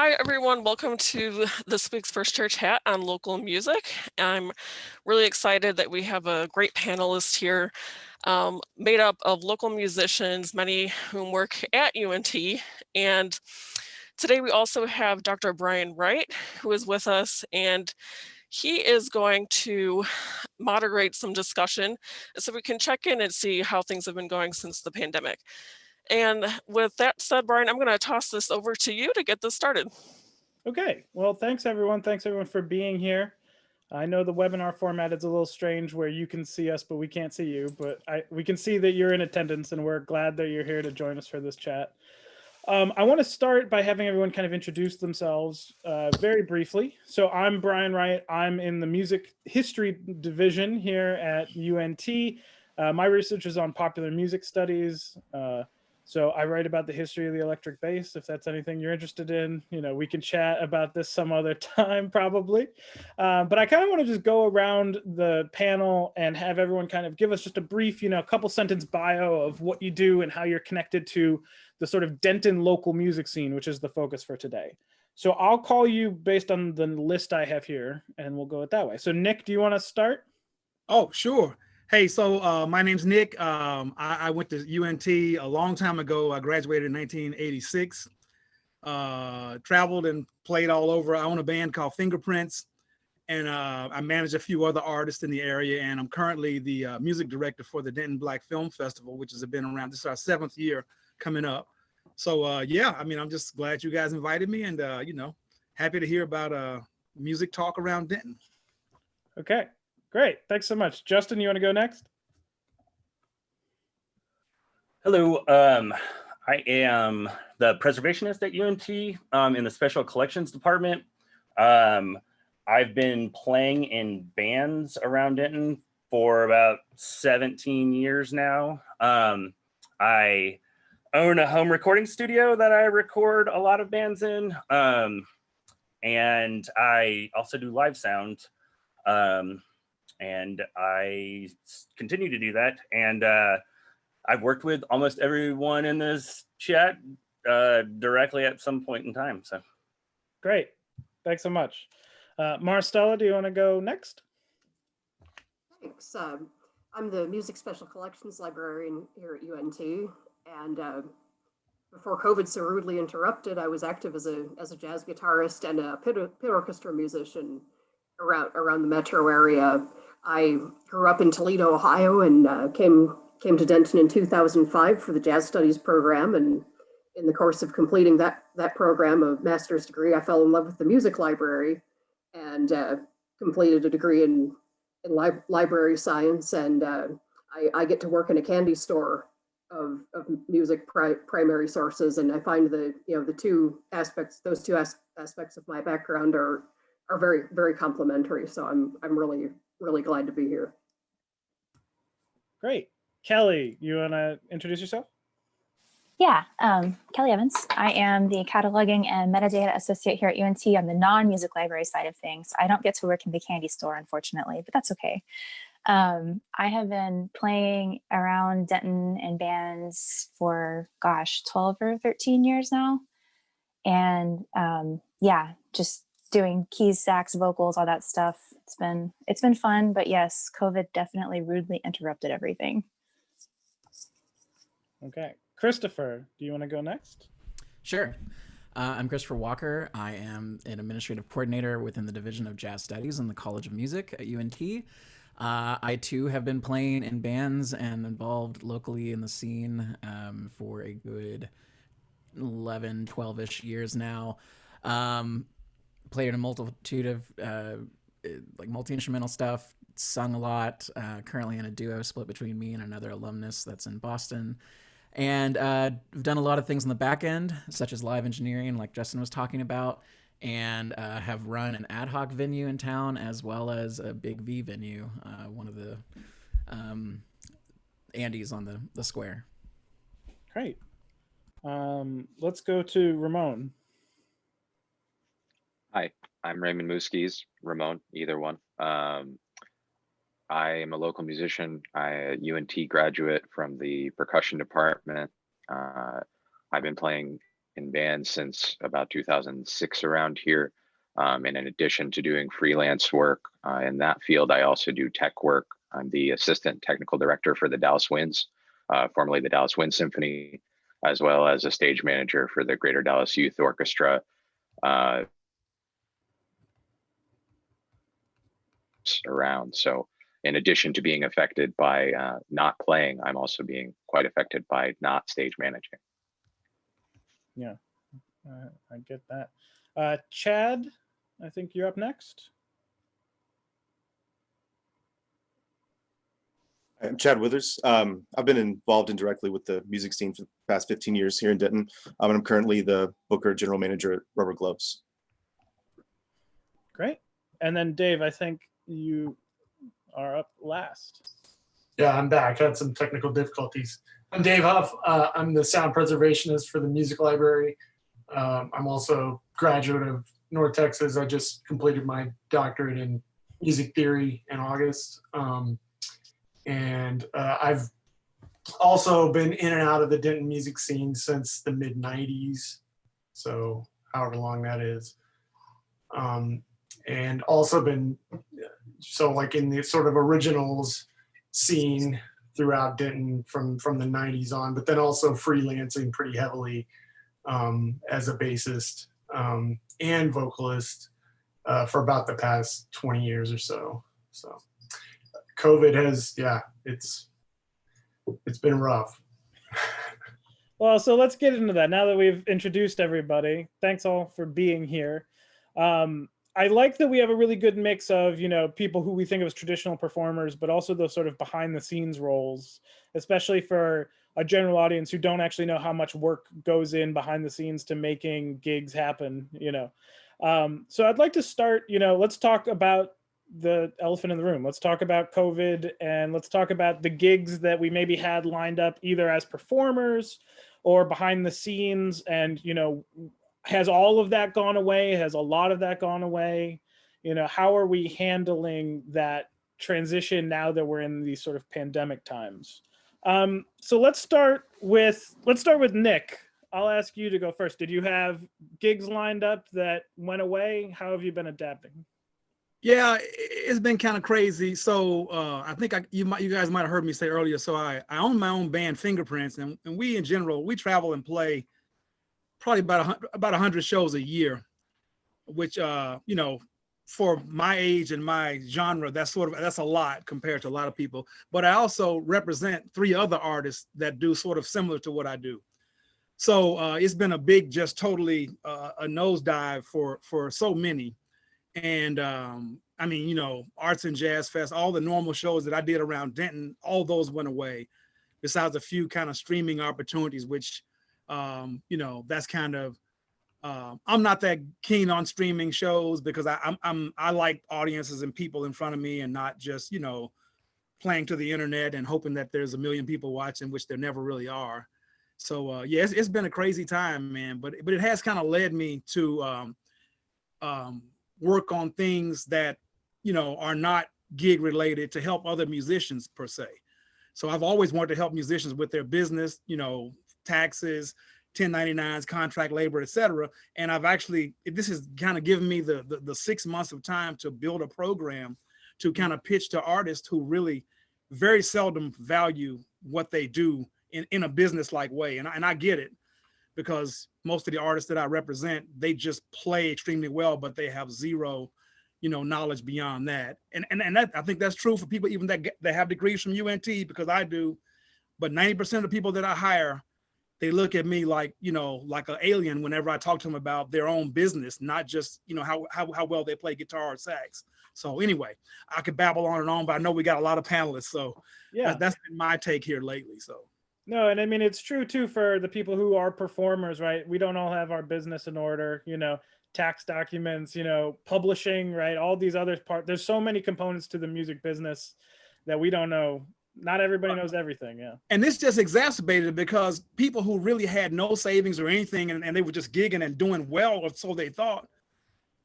Hi, everyone. Welcome to this week's First Church Hat on local music. I'm really excited that we have a great panelist here made up of local musicians, many whom work at UNT. And today we also have Dr. Brian Wright, who is with us, and he is going to moderate some discussion so we can check in and see how things have been going since the pandemic. And with that said, Brian, I'm going to toss this over to you to get this started. Okay, well, thanks everyone. Thanks everyone for being here. I know the webinar format is a little strange where you can see us, but we can't see you. But we can see that you're in attendance, and we're glad that you're here to join us for this chat. I want to start by having everyone kind of introduce themselves very briefly. So I'm Brian Wright. I'm in the music history division here at UNT. My research is on popular music studies. So I write about the history of the electric bass. If that's anything you're interested in, we can chat about this some other time probably. But I kind of want to just go around the panel and have everyone kind of give us just a brief, couple sentence bio of what you do and how you're connected to the sort of Denton local music scene, which is the focus for today. So I'll call you based on the list I have here, and we'll go it that way. So Nick, do you want to start? Oh, sure. Hey, so my name's Nick. I went to UNT a long time ago. I graduated in 1986. Traveled and played all over. I own a band called Fingerprints, and I manage a few other artists in the area. And I'm currently the music director for the Denton Black Film Festival, which has been around. This is our 7th year coming up. So yeah, I mean, I'm just glad you guys invited me, and happy to hear about music talk around Denton. Okay. Great. Thanks so much. Justin, you want to go next? Hello. I am the preservationist at UNT in the special collections department. I've been playing in bands around Denton for about 17 years now. I own a home recording studio that I record a lot of bands in. And I also do live sound. And I continue to do that. And I've worked with almost everyone in this chat directly at some point in time. So great. Thanks so much. Marcella, do you want to go next? Thanks. I'm the music special collections librarian here at UNT. And before COVID so rudely interrupted, I was active as a jazz guitarist and a pit orchestra musician around the metro area. I grew up in Toledo, Ohio, and came to Denton in 2005 for the jazz studies program. And in the course of completing that program, a master's degree, I fell in love with the music library and completed a degree in library science. And I get to work in a candy store of music primary sources. And I find those two aspects of my background are very, very complementary. So I'm really glad to be here. Great. Kelly, you want to introduce yourself? Yeah, Kelly Evans. I am the cataloging and metadata associate here at UNT on the non-music library side of things. I don't get to work in the candy store, unfortunately, but that's okay. I have been playing around Denton in bands for, 12 or 13 years now. And yeah, just doing keys, sax, vocals, all that stuff. It's been fun, but yes, COVID definitely rudely interrupted everything. Okay. Christopher, do you want to go next? Sure. I'm Christopher Walker. I am an administrative coordinator within the Division of Jazz Studies in the College of Music at UNT. I too have been playing in bands and involved locally in the scene for a good 11, 12-ish years now. Played in a multitude of multi-instrumental stuff, sung a lot, currently in a duo split between me and another alumnus that's in Boston. And we've done a lot of things on the back end, such as live engineering, like Justin was talking about, and have run an ad hoc venue in town, as well as a big V venue, one of the Andes on the square. Great. Let's go to Ramon. Hi, I'm Raymond Muskies, Ramon, either one. I am a local musician. I'm a UNT graduate from the percussion department. I've been playing in bands since about 2006 around here. And in addition to doing freelance work in that field, I also do tech work. I'm the assistant technical director for the Dallas Winds, formerly the Dallas Wind Symphony, as well as a stage manager for the Greater Dallas Youth Orchestra. Around. So in addition to being affected by not playing, I'm also being quite affected by not stage managing. Yeah, I get that. Chad, I think you're up next. I'm Chad Withers. I've been involved indirectly with the music scene for the past 15 years here in Denton. And I'm currently the booker general manager at Rubber Gloves. Great. And then Dave, I think you are up last. Yeah, I'm back. I had some technical difficulties. I'm Dave Huff. I'm the sound preservationist for the music library. I'm also a graduate of North Texas. I just completed my doctorate in music theory in August. And I've also been in and out of the Denton music scene since the mid 90s. So however long that is. And also been, so like in the sort of originals scene throughout Denton from the 90s on, but then also freelancing pretty heavily as a bassist and vocalist for about the past 20 years or so. So COVID has, yeah, it's been rough. Well, so let's get into that now that we've introduced everybody. Thanks all for being here. I like that we have a really good mix of, people who we think of as traditional performers, but also those sort of behind the scenes roles, especially for a general audience who don't actually know how much work goes in behind the scenes to making gigs happen, So I'd like to start, let's talk about the elephant in the room. Let's talk about COVID, and let's talk about the gigs that we maybe had lined up either as performers or behind the scenes. And, has all of that gone away? Has a lot of that gone away? How are we handling that transition now that we're in these sort of pandemic times? So let's start with Nick. I'll ask you to go first. Did you have gigs lined up that went away? How have you been adapting? Yeah, it's been kind of crazy. So I think you guys might have heard me say earlier. So I own my own band, Fingerprints, and we in general, we travel and play probably about 100 shows a year, which for my age and my genre, that's a lot compared to a lot of people. But I also represent 3 other artists that do sort of similar to what I do. So it's been a big, just totally a nosedive for so many. And Arts and Jazz Fest, all the normal shows that I did around Denton, all those went away, besides a few kind of streaming opportunities, which, that's kind of, I'm not that keen on streaming shows because I like audiences and people in front of me and not just, playing to the internet and hoping that there's 1 million people watching, which there never really are. So yeah, it's been a crazy time, man, but it has kind of led me to work on things that, are not gig related to help other musicians per se. So I've always wanted to help musicians with their business, taxes, 1099s, contract labor, etc. And I've actually, this has kind of given me the 6 months of time to build a program to kind of pitch to artists who really very seldom value what they do in a business-like way. And I get it, because most of the artists that I represent, they just play extremely well, but they have zero, knowledge beyond that. And that, I think that's true for people even that have degrees from UNT, because I do. But 90% of the people that I hire, they look at me like, like an alien whenever I talk to them about their own business, not just, how well they play guitar or sax. So anyway, I could babble on and on, but I know we got a lot of panelists. So yeah, that's been my take here lately. So. No, and I mean, it's true too for the people who are performers, right? We don't all have our business in order, tax documents, publishing, right? All these other parts. There's so many components to the music business that we don't know. Not everybody knows everything, yeah. And this just exacerbated because people who really had no savings or anything, and they were just gigging and doing well, or so they thought,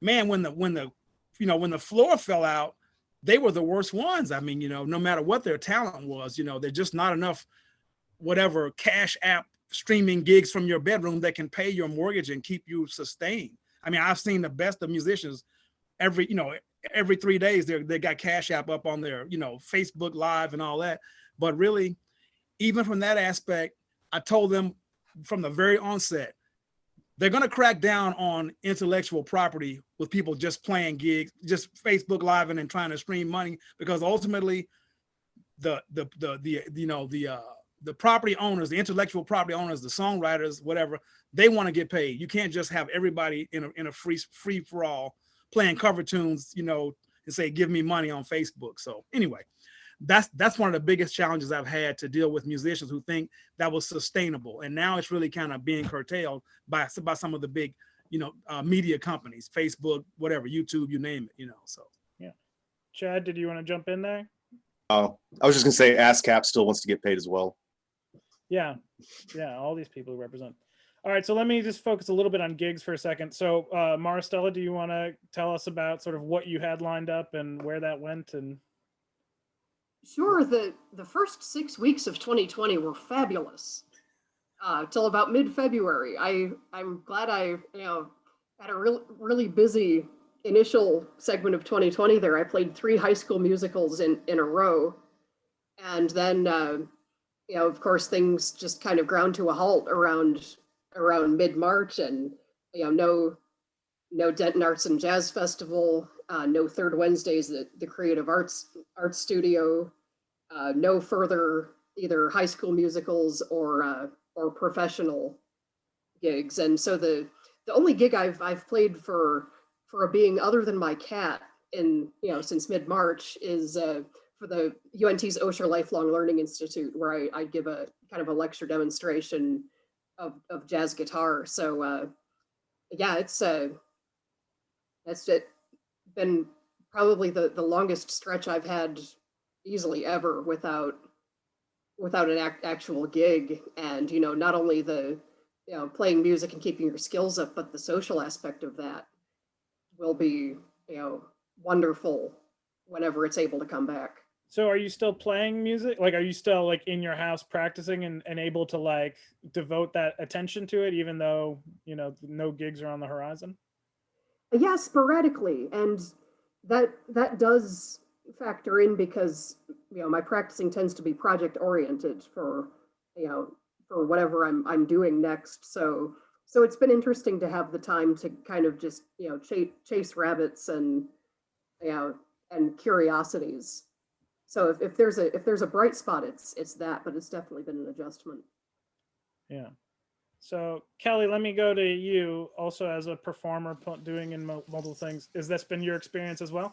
man, when the floor fell out, they were the worst ones. I mean, no matter what their talent was, there's just not enough whatever cash app streaming gigs from your bedroom that can pay your mortgage and keep you sustained. I mean, I've seen the best of musicians every 3 days they got Cash App up on their, Facebook Live and all that. But really, even from that aspect, I told them from the very onset, they're going to crack down on intellectual property with people just playing gigs, just Facebook Live and then trying to stream money, because ultimately the property owners, the intellectual property owners, the songwriters, whatever, they want to get paid. You can't just have everybody in a free for all playing cover tunes, and say, give me money on Facebook. So anyway, that's one of the biggest challenges I've had to deal with musicians who think that was sustainable. And now it's really kind of being curtailed by some of the big, media companies, Facebook, whatever, YouTube, you name it, so. Yeah. Chad, did you want to jump in there? Oh, I was just gonna say ASCAP still wants to get paid as well. Yeah. All these people who represent. All right, so let me just focus a little bit on gigs for a second. So Maristella, do you want to tell us about sort of what you had lined up and where that went? And Sure. The first 6 weeks of 2020 were fabulous till about mid-February. I'm glad I had a really busy initial segment of 2020 there. I played 3 high school musicals in a row, and then of course things just kind of ground to a halt around mid-March, and no Denton Arts and Jazz Festival, no Third Wednesdays at the Creative Arts Studio, no further either high school musicals or professional gigs. And so the only gig I've played for a being other than my cat in since mid-March is for the UNT's Osher Lifelong Learning Institute, where I give a kind of a lecture demonstration of jazz guitar. So yeah, it's been probably the longest stretch I've had easily ever without an actual gig. And not only the playing music and keeping your skills up, but the social aspect of that will be wonderful whenever it's able to come back. so are you still playing music? Like, are you still like in your house practicing and able to like devote that attention to it, even though no gigs are on the horizon? Yeah, sporadically, and that does factor in because my practicing tends to be project oriented for whatever I'm doing next. So it's been interesting to have the time to kind of just chase rabbits and and curiosities. So if there's a bright spot, it's that, but it's definitely been an adjustment. Yeah. So Kelly, let me go to you also as a performer doing in multiple things. Has this been your experience as well?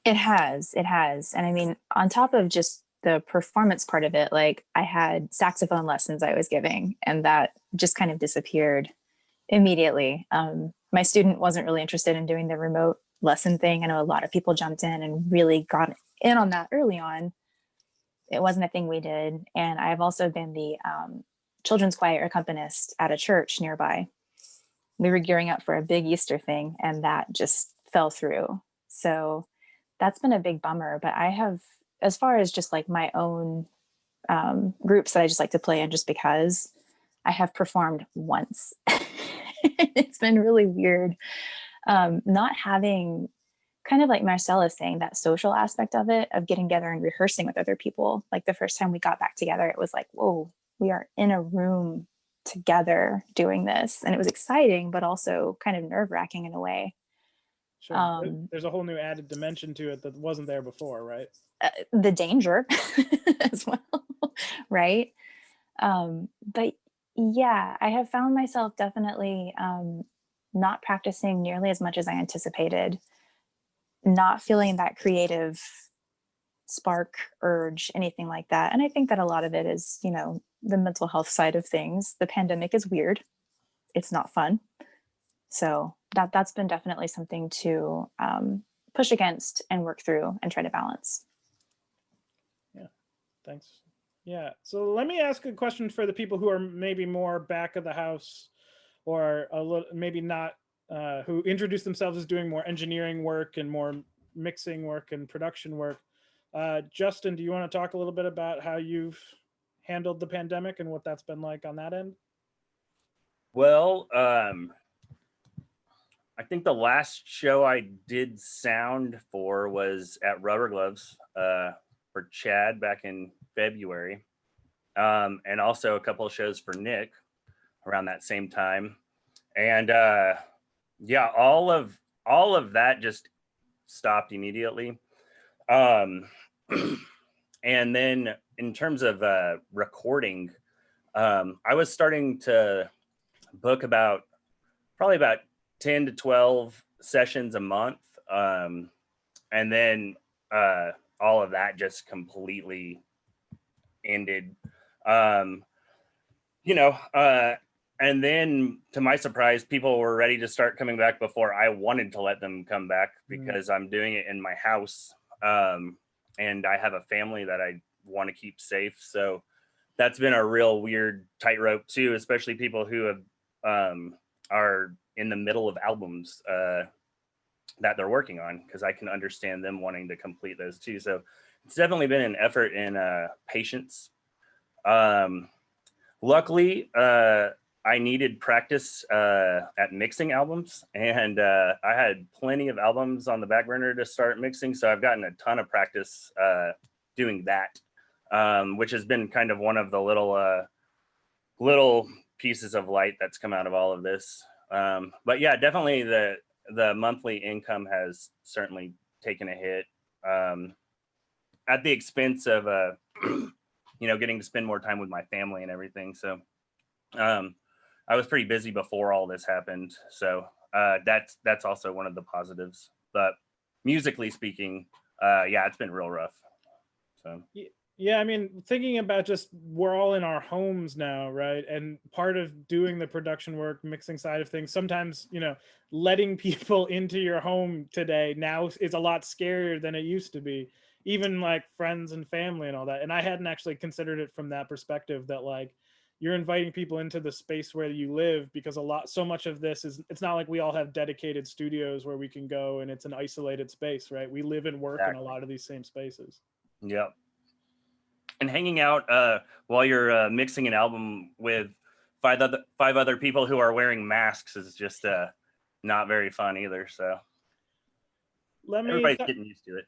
It has. And I mean, on top of just the performance part of it, like I had saxophone lessons I was giving, and that just kind of disappeared immediately. My student wasn't really interested in doing the remote lesson thing. I know a lot of people jumped in and really got in on that early on. It wasn't a thing we did. And I've also been the children's choir accompanist at a church nearby. We were gearing up for a big Easter thing, and that just fell through. So that's been a big bummer. But I have, as far as just like my own groups that I just like to play in just because, I have performed once. It's been really weird. Not having, kind of like Marcella is saying, that social aspect of it, of getting together and rehearsing with other people. Like the first time we got back together, it was like, whoa, we are in a room together doing this. And it was exciting, but also kind of nerve-wracking in a way. Sure. There's a whole new added dimension to it that wasn't there before, right? The danger as well, right? But yeah, I have found myself definitely not practicing nearly as much as I anticipated, not feeling that creative spark, urge, anything like that. And I think that a lot of it is, the mental health side of things. The pandemic is weird. It's not fun. So that's been definitely something to push against and work through and try to balance. Yeah, thanks. Yeah, so let me ask a question for the people who are maybe more back of the house, or a little maybe not, who introduce themselves as doing more engineering work and more mixing work and production work. Justin, do you want to talk a little bit about how you've handled the pandemic and what that's been like on that end? Well, I think the last show I did sound for was at Rubber Gloves for Chad back in February, and also a couple of shows for Nick around that same time. And yeah, all of that just stopped immediately. And then in terms of recording, I was starting to book probably about 10 to 12 sessions a month. And then all of that just completely ended. And then to my surprise, people were ready to start coming back before I wanted to let them come back, because I'm doing it in my house. And I have a family that I want to keep safe. So that's been a real weird tightrope too, especially people who have are in the middle of albums that they're working on, because I can understand them wanting to complete those too. So it's definitely been an effort in patience. Luckily, I needed practice at mixing albums, and I had plenty of albums on the back burner to start mixing. So I've gotten a ton of practice doing that, which has been kind of one of the little pieces of light that's come out of all of this. But yeah, definitely the monthly income has certainly taken a hit at the expense of getting to spend more time with my family and everything. So I was pretty busy before all this happened. So that's also one of the positives. But musically speaking, yeah, it's been real rough. So yeah, I mean, thinking about just we're all in our homes now, right? And part of doing the production work, mixing side of things, sometimes, letting people into your home today now is a lot scarier than it used to be, even like friends and family and all that. And I hadn't actually considered it from that perspective, that like you're inviting people into the space where you live, because so much of this it's not like we all have dedicated studios where we can go and it's an isolated space, right? We live and work in a lot of these same spaces. Yep. And hanging out while you're mixing an album with five other people who are wearing masks is just not very fun either. So everybody's getting used to it.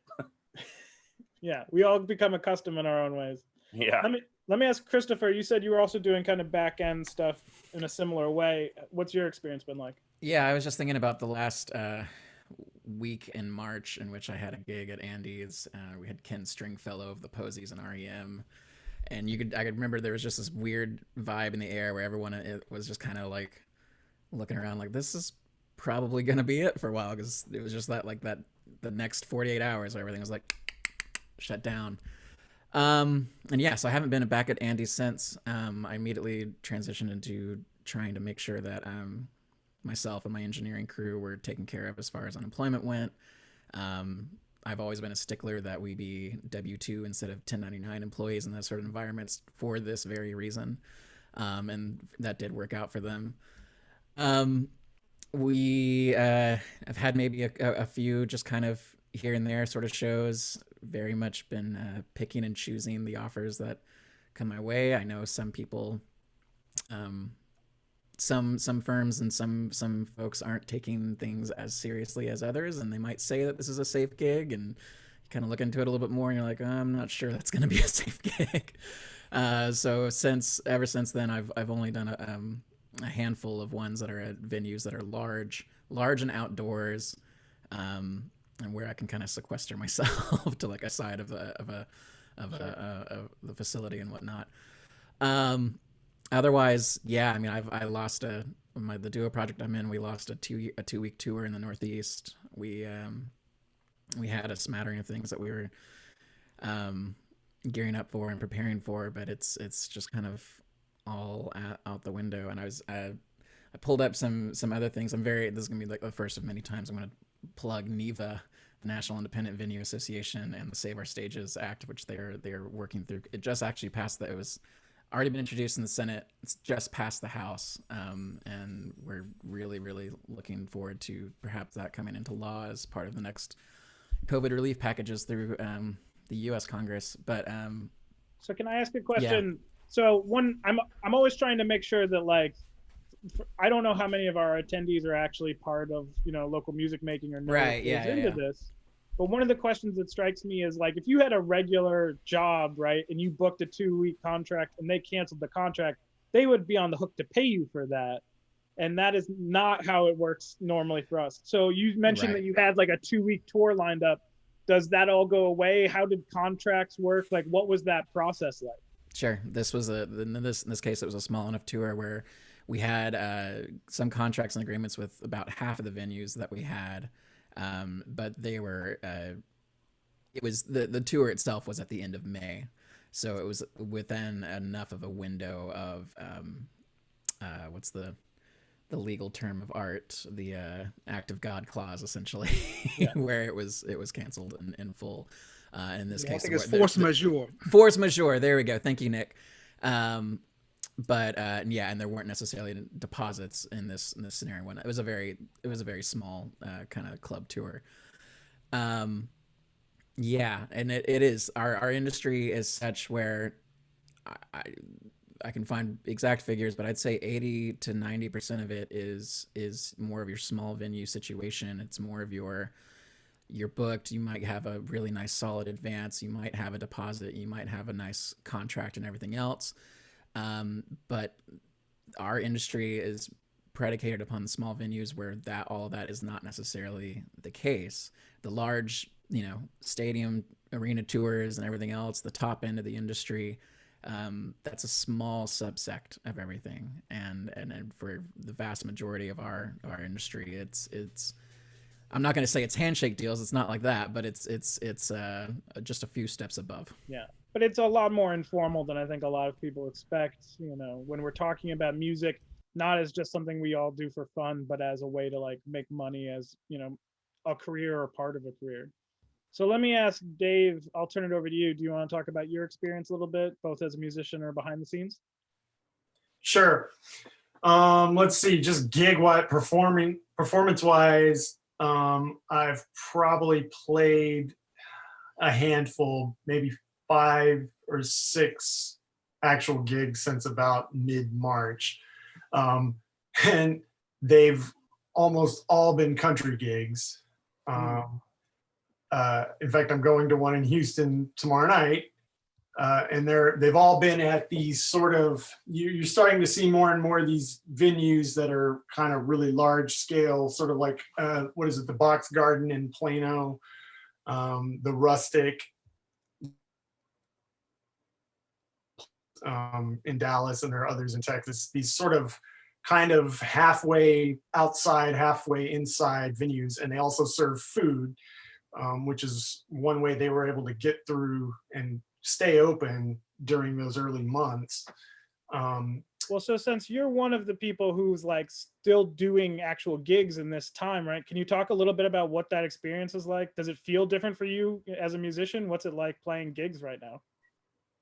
Yeah, we all become accustomed in our own ways. Yeah. Let me ask Christopher, you said you were also doing kind of back end stuff in a similar way. What's your experience been like? Yeah, I was just thinking about the last week in March in which I had a gig at Andy's. We had Ken Stringfellow of the Posies and REM. And I could remember there was just this weird vibe in the air where everyone was just kind of like looking around like, this is probably going to be it for a while, because it was just the next 48 hours where everything was like shut down. And yeah, so I haven't been back at Andy's since. I immediately transitioned into trying to make sure that myself and my engineering crew were taken care of as far as unemployment went. I've always been a stickler that we be W-2 instead of 1099 employees in that sort of environments for this very reason. And that did work out for them. We have had maybe a few just kind of here and there sort of shows, very much been picking and choosing the offers that come my way. I know some people, some firms and some folks aren't taking things as seriously as others, and they might say that this is a safe gig, and you kind of look into it a little bit more and you're like, I'm not sure that's going to be a safe gig. So ever since then, I've only done a handful of ones that are at venues that are large and outdoors, and where I can kind of sequester myself to like a side of the facility and whatnot. Otherwise, yeah, I mean, I lost the duo project I'm in. We lost a 2-week tour in the Northeast. We had a smattering of things that we were gearing up for and preparing for, but it's just kind of all out the window. And I pulled up some other things. This is gonna be like the first of many times I'm gonna plug NEVA, the National Independent Venue Association, and the Save Our Stages Act, which they're working through. It just actually passed. It was already been introduced in the Senate. It's just passed the House, and we're really, really looking forward to perhaps that coming into law as part of the next COVID relief packages through the U.S. Congress. But so can I ask a question? Yeah. So I'm always trying to make sure that like I don't know how many of our attendees are actually part of, local music making or know what Right, yeah, goes yeah, into yeah. this. But one of the questions that strikes me is like, if you had a regular job, right, and you booked a 2-week contract and they canceled the contract, they would be on the hook to pay you for that. And that is not how it works normally for us. So you mentioned that Right. you had like a 2-week tour lined up. Does that all go away? How did contracts work? Like, what was that process like? Sure. This was in this case, it was a small enough tour where we had some contracts and agreements with about half of the venues that we had, but they were it was the tour itself was at the end of May, so it was within enough of a window of what's the legal term of art, the act of God clause, essentially, Yeah. where it was canceled in full. In this I case, think it's force majeure. Force majeure. There we go. Thank you, Nick. But yeah, and there weren't necessarily deposits in this scenario. It was a very small kind of club tour. Yeah, and it is our industry is such where I can find exact figures, but I'd say 80 to 90% of it is more of your small venue situation. It's more of you're booked. You might have a really nice solid advance. You might have a deposit. You might have a nice contract and everything else. But our industry is predicated upon the small venues where all of that is not necessarily the case. The large, stadium arena tours and everything else, the top end of the industry, that's a small subsect of everything. And for the vast majority of our industry, it's I'm not going to say it's handshake deals. It's not like that, but it's just a few steps above. Yeah, but it's a lot more informal than I think a lot of people expect. When we're talking about music, not as just something we all do for fun, but as a way to like make money as, a career or part of a career. So let me ask Dave, I'll turn it over to you. Do you want to talk about your experience a little bit, both as a musician or behind the scenes? Sure. Let's see, just performance wise, I've probably played a handful, maybe 5 or 6 actual gigs since about mid-March. And they've almost all been country gigs. In fact, I'm going to one in Houston tomorrow night. And they've all been at these sort of, you're starting to see more and more of these venues that are kind of really large scale, sort of like, what is it, the Box Garden in Plano, the Rustic in Dallas, and there are others in Texas, these sort of kind of halfway outside, halfway inside venues. And they also serve food, which is one way they were able to get through and stay open during those early months. Well, so since you're one of the people who's like still doing actual gigs in this time, right? Can you talk a little bit about what that experience is like? Does it feel different for you as a musician? What's it like playing gigs right now?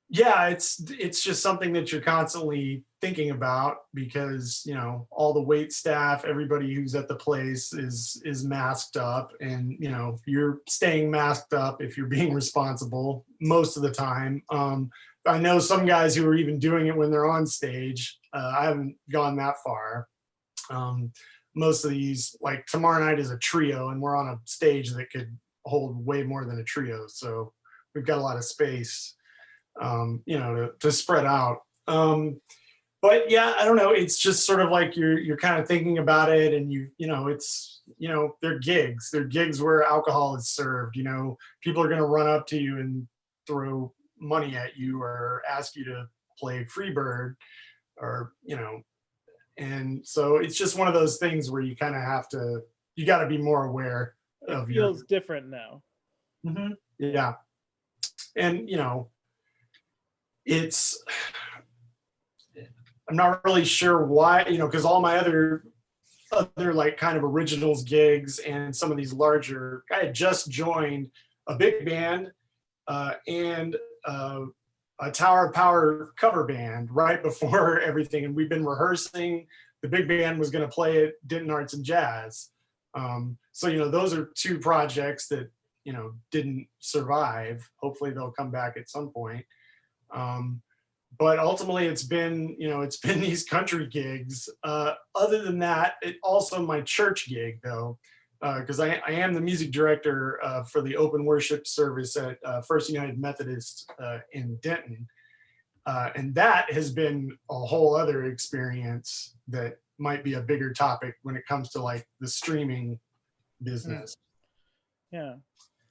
Yeah, it's just something that you're constantly thinking about because, all the wait staff, everybody who's at the place is masked up, and, you're staying masked up if you're being responsible most of the time. I know some guys who are even doing it when they're on stage. I haven't gone that far. Most of these, like tomorrow night is a trio, and we're on a stage that could hold way more than a trio. So we've got a lot of space, to spread out. But yeah, I don't know. It's just sort of like you're kind of thinking about it, and they're gigs. They're gigs where alcohol is served. People are going to run up to you and throw money at you or ask you to play Freebird, or and so it's just one of those things where you kind of you got to be more aware of it feels different now. Mm-hmm. Yeah, and I'm not really sure why, because all my other like kind of originals gigs and some of these larger, I had just joined a big band and a Tower of Power cover band right before everything. And we've been rehearsing. The big band was going to play at Denton Arts and Jazz. So, those are 2 projects that, didn't survive. Hopefully they'll come back at some point. but ultimately it's been, it's been these country gigs. Other than that, it also my church gig though, because I am the music director for the open worship service at First United Methodist in Denton. And that has been a whole other experience that might be a bigger topic when it comes to like the streaming business. Yeah.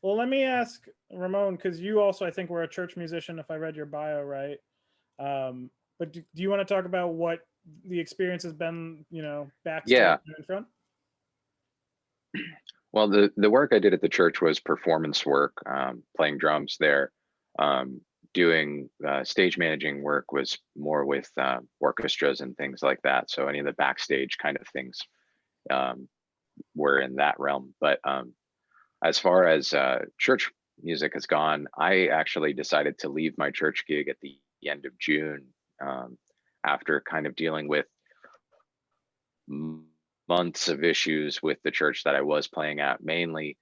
Well, let me ask Ramon, because you also, I think, were a church musician, if I read your bio right. But do you want to talk about what the experience has been, backstage Yeah. and in front? Well, the work I did at the church was performance work, playing drums there. Doing stage managing work was more with orchestras and things like that. So any of the backstage kind of things were in that realm. But as far as church music has gone, I actually decided to leave my church gig at the end of June after kind of dealing with months of issues with the church that I was playing at, mainly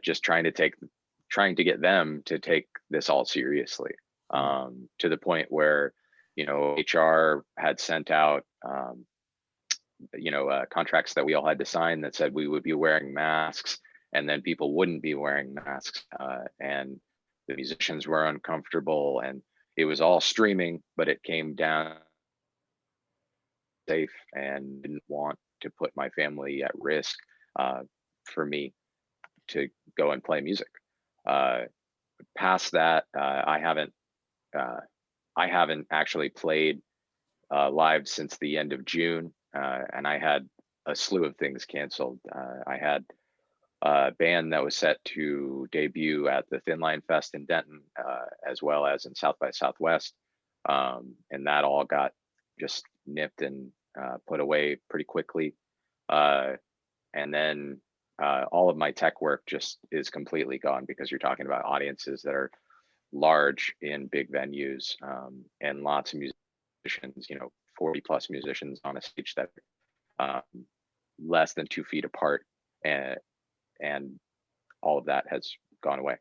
just trying to get them to take this all seriously, to the point where, HR had sent out, contracts that we all had to sign that said we would be wearing masks, and then people wouldn't be wearing masks, and the musicians were uncomfortable, and it was all streaming, but it came down safe and didn't want to put my family at risk for me to go and play music. Past that, I haven't actually played live since the end of June, and I had a slew of things canceled. I had a band that was set to debut at the Thin Line Fest in Denton, as well as in South by Southwest, and that all got just nipped and put away pretty quickly. And then all of my tech work just is completely gone, because you're talking about audiences that are large in big venues, and lots of musicians, 40 plus musicians on a stage that less than 2 feet apart, and all of that has gone away.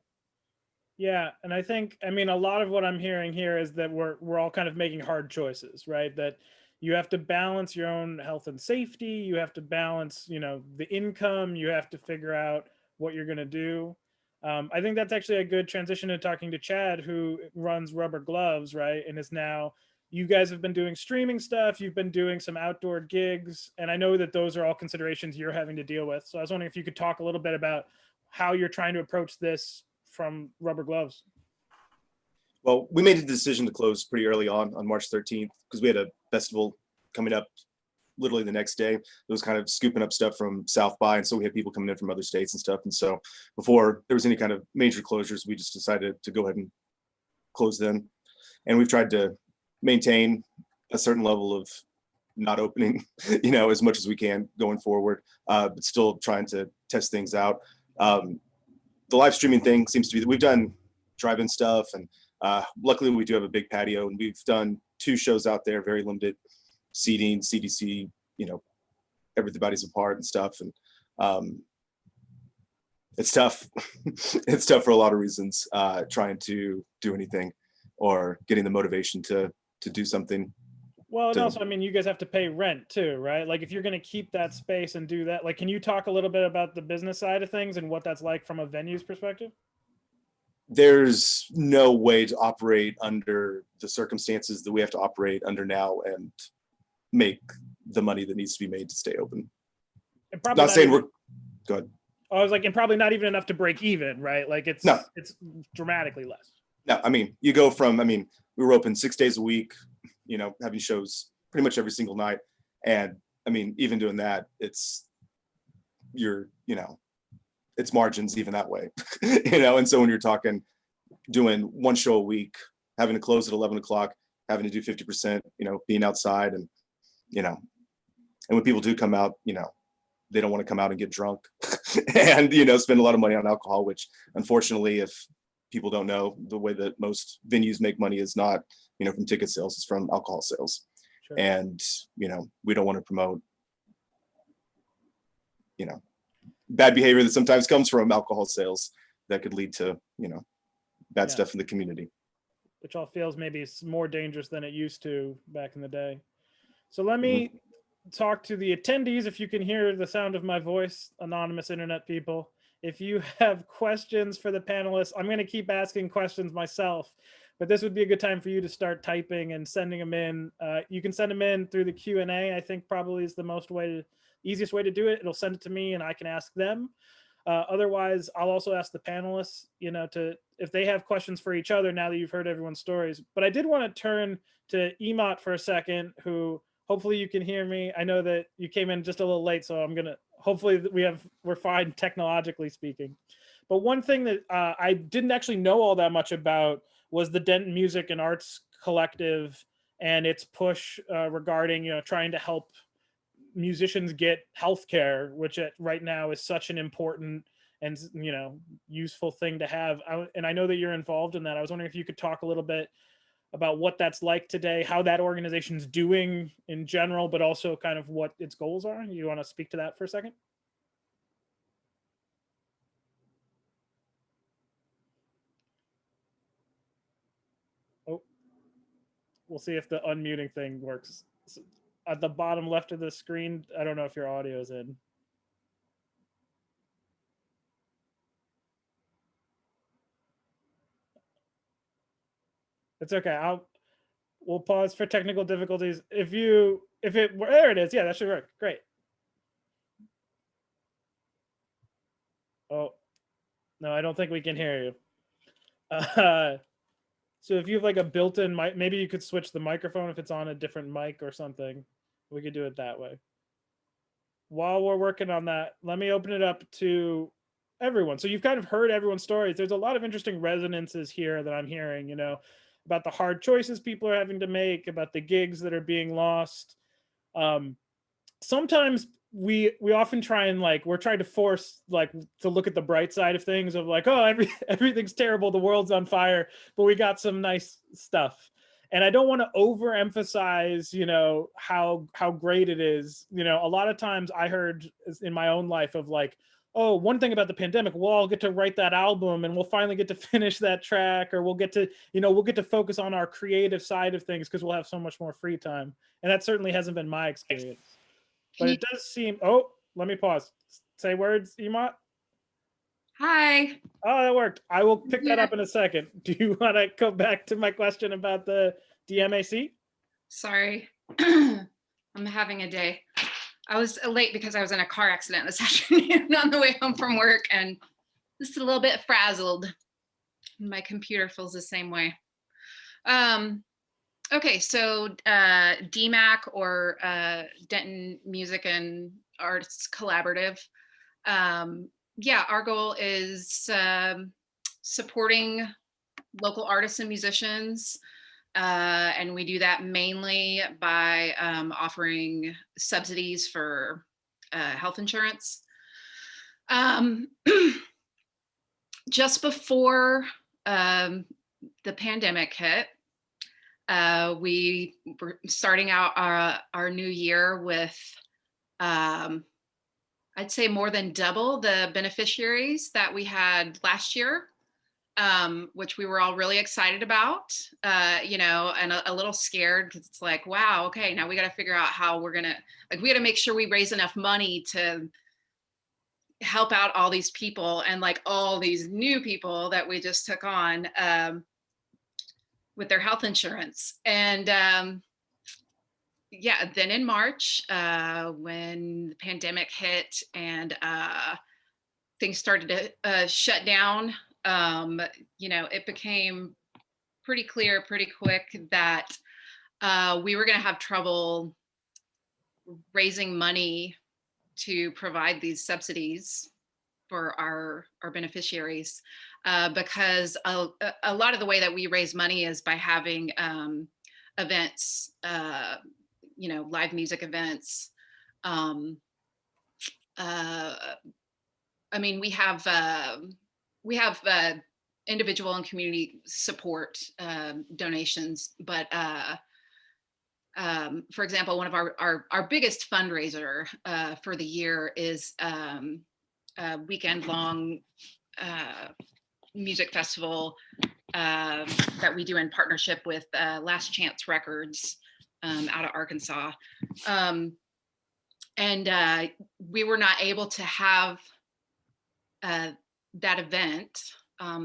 Yeah, and I think, a lot of what I'm hearing here is that we're all kind of making hard choices, right? That you have to balance your own health and safety, you have to balance, the income, you have to figure out what you're going to do. I think that's actually a good transition to talking to Chad, who runs Rubber Gloves, right? And is now, you guys have been doing streaming stuff, you've been doing some outdoor gigs, and I know that those are all considerations you're having to deal with. So I was wondering if you could talk a little bit about how you're trying to approach this from Rubber Gloves. Well, we made a decision to close pretty early on March 13th, because we had a festival coming up literally the next day. It was kind of scooping up stuff from South by, and so we had people coming in from other states and stuff. And so before there was any kind of major closures, we just decided to go ahead and close then. And we've tried to maintain a certain level of not opening, as much as we can going forward, but still trying to test things out. The live streaming thing seems to be, we've done drive-in stuff, and luckily we do have a big patio, and we've done 2 shows out there, very limited seating, CDC, everybody's apart and stuff. And it's tough. It's tough for a lot of reasons, trying to do anything or getting the motivation to do something. Well, and also, you guys have to pay rent too, right? Like if you're going to keep that space and do that, like, can you talk a little bit about the business side of things and what that's like from a venue's perspective? There's no way to operate under the circumstances that we have to operate under now and make the money that needs to be made to stay open. Not saying we're good. I was like, and probably not even enough to break even, right? Like it's dramatically less. No, you go from, we were open 6 days a week, having shows pretty much every single night. And even doing that, it's margins even that way, and so when you're talking doing 1 show a week, having to close at 11 o'clock, having to do 50%, being outside, and and when people do come out, they don't want to come out and get drunk and, spend a lot of money on alcohol, which unfortunately, if people don't know, the way that most venues make money is not, from ticket sales, it's from alcohol sales. Sure. And, we don't want to promote, bad behavior that sometimes comes from alcohol sales that could lead to, bad stuff in the community. which all feels maybe more dangerous than it used to back in the day. So let me talk to the attendees. If you can hear the sound of my voice, anonymous internet people, if you have questions for the panelists, I'm going to keep asking questions myself, but this would be a good time for you to start typing and sending them in. You can send them in through the Q&A. I think probably is the easiest way to do it. It'll send it to me and I can ask them. Otherwise, I'll also ask the panelists, if they have questions for each other now that you've heard everyone's stories. But I did want to turn to Emot for a second, who hopefully you can hear me. I know that you came in just a little late, so hopefully we're fine technologically speaking. But one thing that I didn't actually know all that much about was the Denton Music and Arts Collective and its push regarding, trying to help musicians get healthcare, which right now is such an important and useful thing to have. And I know that you're involved in that. I was wondering if you could talk a little bit about what that's like today, how that organization's doing in general, but also kind of what its goals are. You want to speak to that for a second? Oh, we'll see if the unmuting thing works. At the bottom left of the screen, I don't know if your audio is in. It's okay. We'll pause for technical difficulties. There it is. Yeah, that should work. Great. Oh, no, I don't think we can hear you. So if you have like a built-in mic, maybe you could switch the microphone if it's on a different mic or something. We could do it that way. While we're working on that, let me open it up to everyone. So you've kind of heard everyone's stories. There's a lot of interesting resonances here that I'm hearing, about the hard choices people are having to make, about the gigs that are being lost. Sometimes we often try and we're trying to force to look at the bright side of things of everything's terrible, the world's on fire, but we got some nice stuff. And I don't want to overemphasize, how great it is. A lot of times I heard in my own life of oh, one thing about the pandemic, we'll all get to write that album and we'll finally get to finish that track, or we'll get to focus on our creative side of things because we'll have so much more free time. And that certainly hasn't been my experience. But it does seem, oh, let me pause. Say words, Emot. Hi. Oh, that worked. I will pick that up in a second. Do you want to go back to my question about the DMAC? Sorry. I'm having a day. I was late because I was in a car accident this afternoon on the way home from work and just a little bit frazzled. My computer feels the same way. Okay, so DMAC, or Denton Music and Arts Collaborative. Yeah, our goal is supporting local artists and musicians. And we do that mainly by offering subsidies for health insurance. Just before the pandemic hit, we were starting out our new year with, I'd say, more than double the beneficiaries that we had last year, which we were all really excited about, and a little scared because it's like, wow, okay, now we got to figure out how we're gonna, we got to make sure we raise enough money to help out all these people and all these new people that we just took on with their health insurance. And yeah, then in March, when the pandemic hit and things started to shut down, it became pretty clear pretty quick that we were going to have trouble raising money to provide these subsidies for our beneficiaries, because a lot of the way that we raise money is by having events, live music events. I mean, we have individual and community support donations, but for example, one of our biggest fundraiser for the year is a weekend-long music festival that we do in partnership with Last Chance Records out of Arkansas. And we were not able to have that event.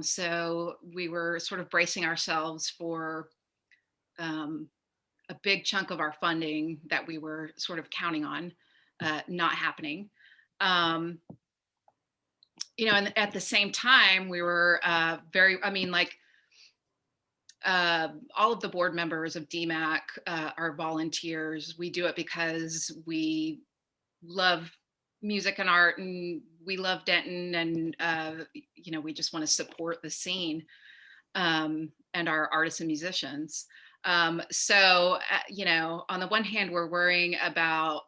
So we were sort of bracing ourselves for a big chunk of our funding that we were sort of counting on not happening. You know, and at the same time, we were all of the board members of DMAC are volunteers. We do it because we love music and art, and we love Denton, and you know, we just want to support the scene and our artists and musicians. You know, on the one hand, we're worrying about,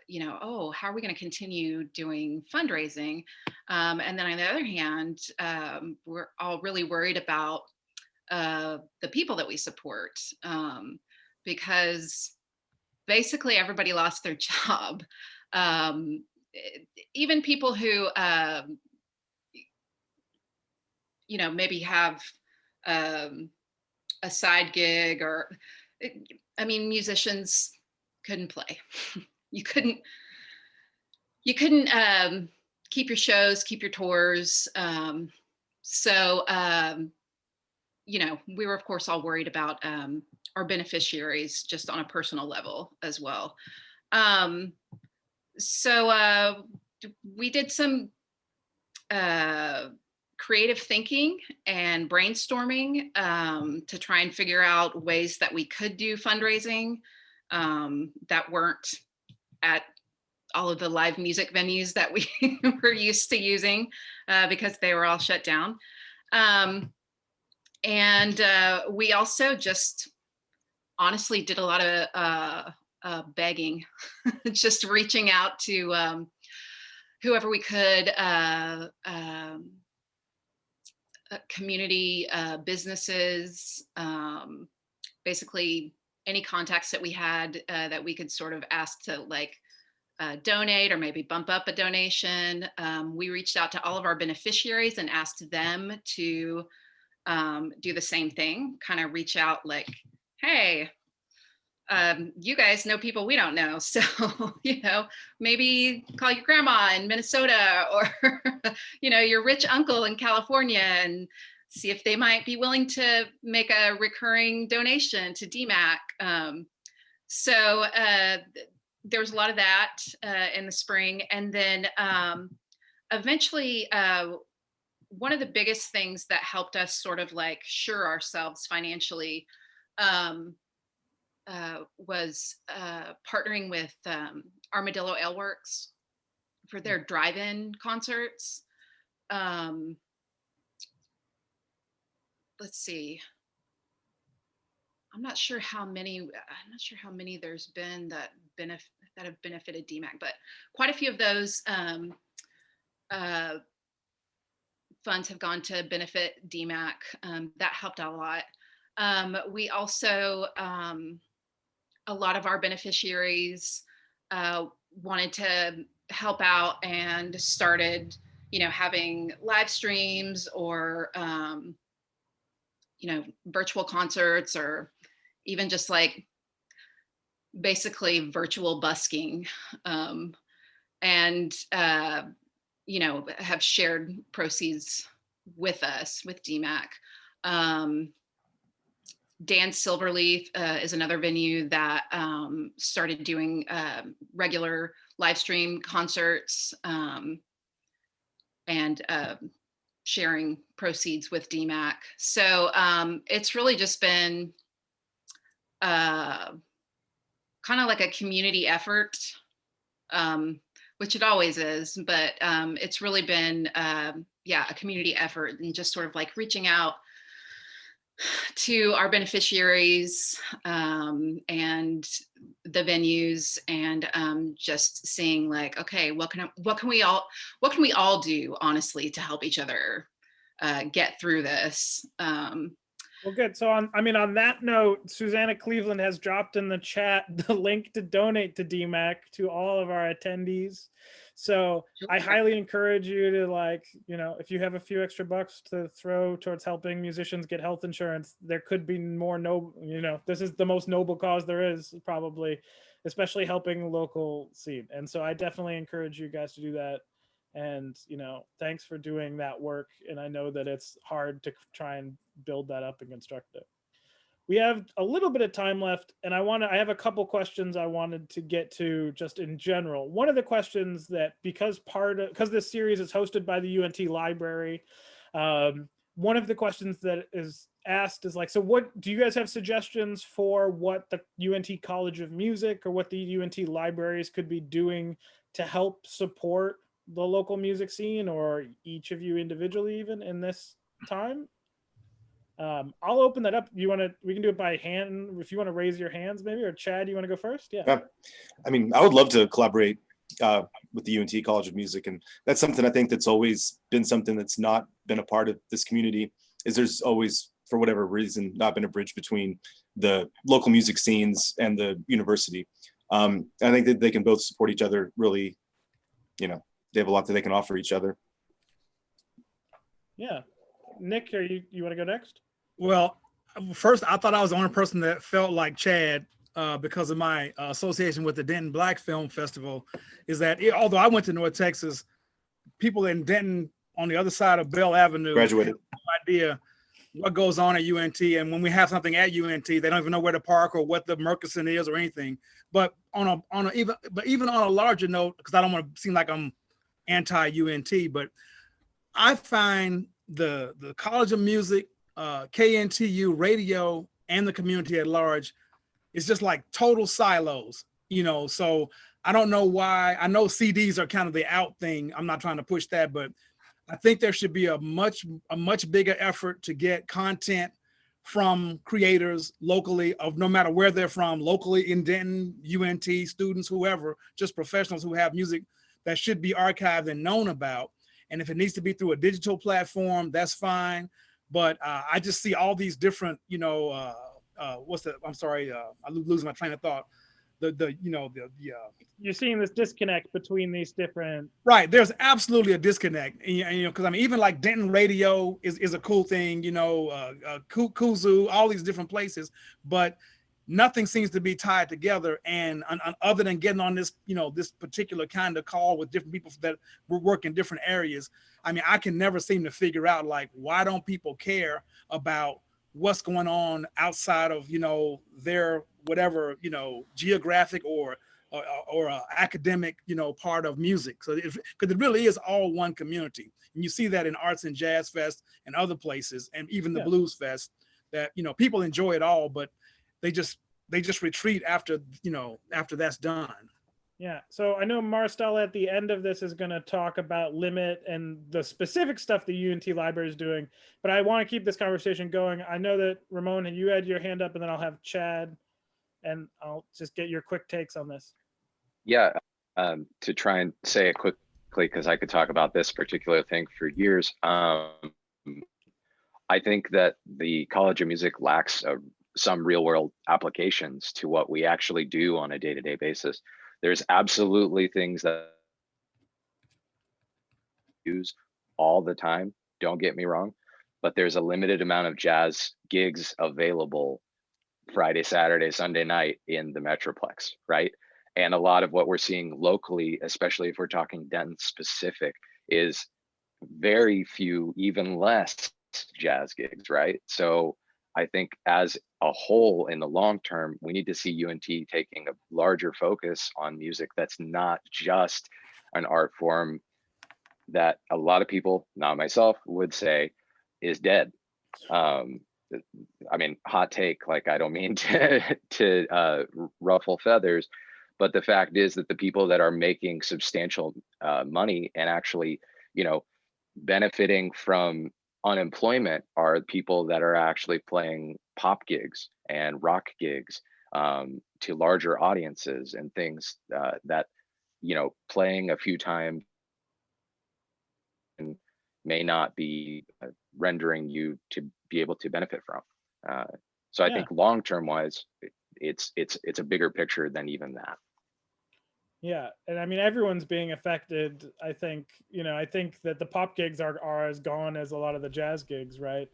you know, oh, how are we going to continue doing fundraising? And then on the other hand, we're all really worried about the people that we support, because basically everybody lost their job. Even people who, you know, maybe have a side gig, or, I mean, musicians couldn't play. You couldn't keep your shows, keep your tours. You know, we were of course all worried about our beneficiaries just on a personal level as well. We did some creative thinking and brainstorming to try and figure out ways that we could do fundraising that weren't at all of the live music venues that we were used to using because they were all shut down. We also just honestly did a lot of begging, just reaching out to whoever we could, community businesses, basically any contacts that we had that we could sort of ask to like donate or maybe bump up a donation. We reached out to all of our beneficiaries and asked them to do the same thing, kind of reach out like, hey, you guys know people we don't know. So, you know, maybe call your grandma in Minnesota or, you know, your rich uncle in California and see if they might be willing to make a recurring donation to DMAC. There was a lot of that in the spring. And then eventually, one of the biggest things that helped us sort of like sure ourselves financially was partnering with Armadillo Ale Works for their drive-in concerts. Let's see. I'm not sure how many there's been that have benefited DMAC, but quite a few of those funds have gone to benefit DMAC. That helped out a lot. We also, a lot of our beneficiaries wanted to help out and started, you know, having live streams or, you know, virtual concerts or even just like basically virtual busking, and you know, have shared proceeds with us, with DMAC. Dan Silverleaf is another venue that started doing regular live stream concerts and sharing proceeds with DMAC. So it's really just been kind of like a community effort, which it always is, but it's really been, yeah, a community effort and just sort of like reaching out to our beneficiaries and the venues and just seeing like, okay, what can we all do honestly to help each other get through this. Well, good. So on that note, Susanna Cleveland has dropped in the chat the link to donate to DMAC to all of our attendees. So I highly encourage you to, like, you know, if you have a few extra bucks to throw towards helping musicians get health insurance, there could be more noble, you know, this is the most noble cause there is, probably, especially helping local scene. And so I definitely encourage you guys to do that. And, you know, thanks for doing that work. And I know that it's hard to try and build that up and construct it. We have a little bit of time left, and I have a couple questions I wanted to get to just in general. One of the questions that, because this series is hosted by the UNT library, one of the questions that is asked is like, so what do you guys have suggestions for what the UNT College of Music or what the UNT libraries could be doing to help support the local music scene, or each of you individually even in this time? I'll open that up. We can do it by hand if you want to raise your hands, maybe, or Chad, you want to go first? Yeah. I mean, I would love to collaborate with the UNT College of Music, and that's something I think that's always been something that's not been a part of this community. Is there's always, for whatever reason, not been a bridge between the local music scenes and the university. I think that they can both support each other. Really, you know, they have a lot that they can offer each other. Yeah. Nick, you want to go next? Well, first, I thought I was the only person that felt like Chad because of my association with the Denton Black Film Festival, is that although I went to North Texas, people in Denton on the other side of Bell Avenue Graduated. have no idea what goes on at UNT. And when we have something at UNT, they don't even know where to park or what the Murchison is or anything. But even on a larger note, because I don't want to seem like I'm anti-UNT, but I find the College of Music, KNTU radio, and the community at large is just like total silos, you know. So I don't know why. I know CDs are kind of the out thing. I'm not trying to push that, but I think there should be a much bigger effort to get content from creators locally, of no matter where they're from, locally in Denton, UNT, students, whoever, just professionals who have music that should be archived and known about. And if it needs to be through a digital platform, that's fine. But I just see all these different, you know, I'm sorry, I lose my train of thought. You're seeing this disconnect between these different. Right. There's absolutely a disconnect. And, you know, because I mean, even like Denton radio is a cool thing, you know, Kuzu, all these different places, but nothing seems to be tied together. And other than getting on this, you know, this particular kind of call with different people that work in different areas, I mean, I can never seem to figure out, like, why don't people care about what's going on outside of, you know, their whatever, you know, geographic or academic, you know, part of music. So because it really is all one community. And you see that in Arts and Jazz Fest and other places, and even the Blues Fest, that, you know, people enjoy it all, but they just retreat after, you know, after that's done. Yeah. So I know Marcella at the end of this is going to talk about Limit and the specific stuff the UNT library is doing, but I want to keep this conversation going. I know that Ramon, you had your hand up, and then I'll have Chad, and I'll just get your quick takes on this. Yeah. To try and say it quickly, because I could talk about this particular thing for years. I think that the College of Music lacks some real world applications to what we actually do on a day-to-day basis. There's absolutely things that use all the time, don't get me wrong, but there's a limited amount of jazz gigs available Friday, Saturday, Sunday night in the Metroplex, right? And a lot of what we're seeing locally, especially if we're talking Denton specific, is very few, even less jazz gigs, right? So I think as a whole, in the long term, we need to see UNT taking a larger focus on music that's not just an art form that a lot of people, not myself, would say is dead. I mean, hot take, like, I don't mean to ruffle feathers, but the fact is that the people that are making substantial money and actually, you know, benefiting from unemployment are people that are actually playing pop gigs and rock gigs to larger audiences and things that, you know, playing a few times may not be rendering you to be able to benefit from. So I think long-term wise, it's a bigger picture than even that. Yeah, and I mean everyone's being affected. I think I think that the pop gigs are as gone as a lot of the jazz gigs, right?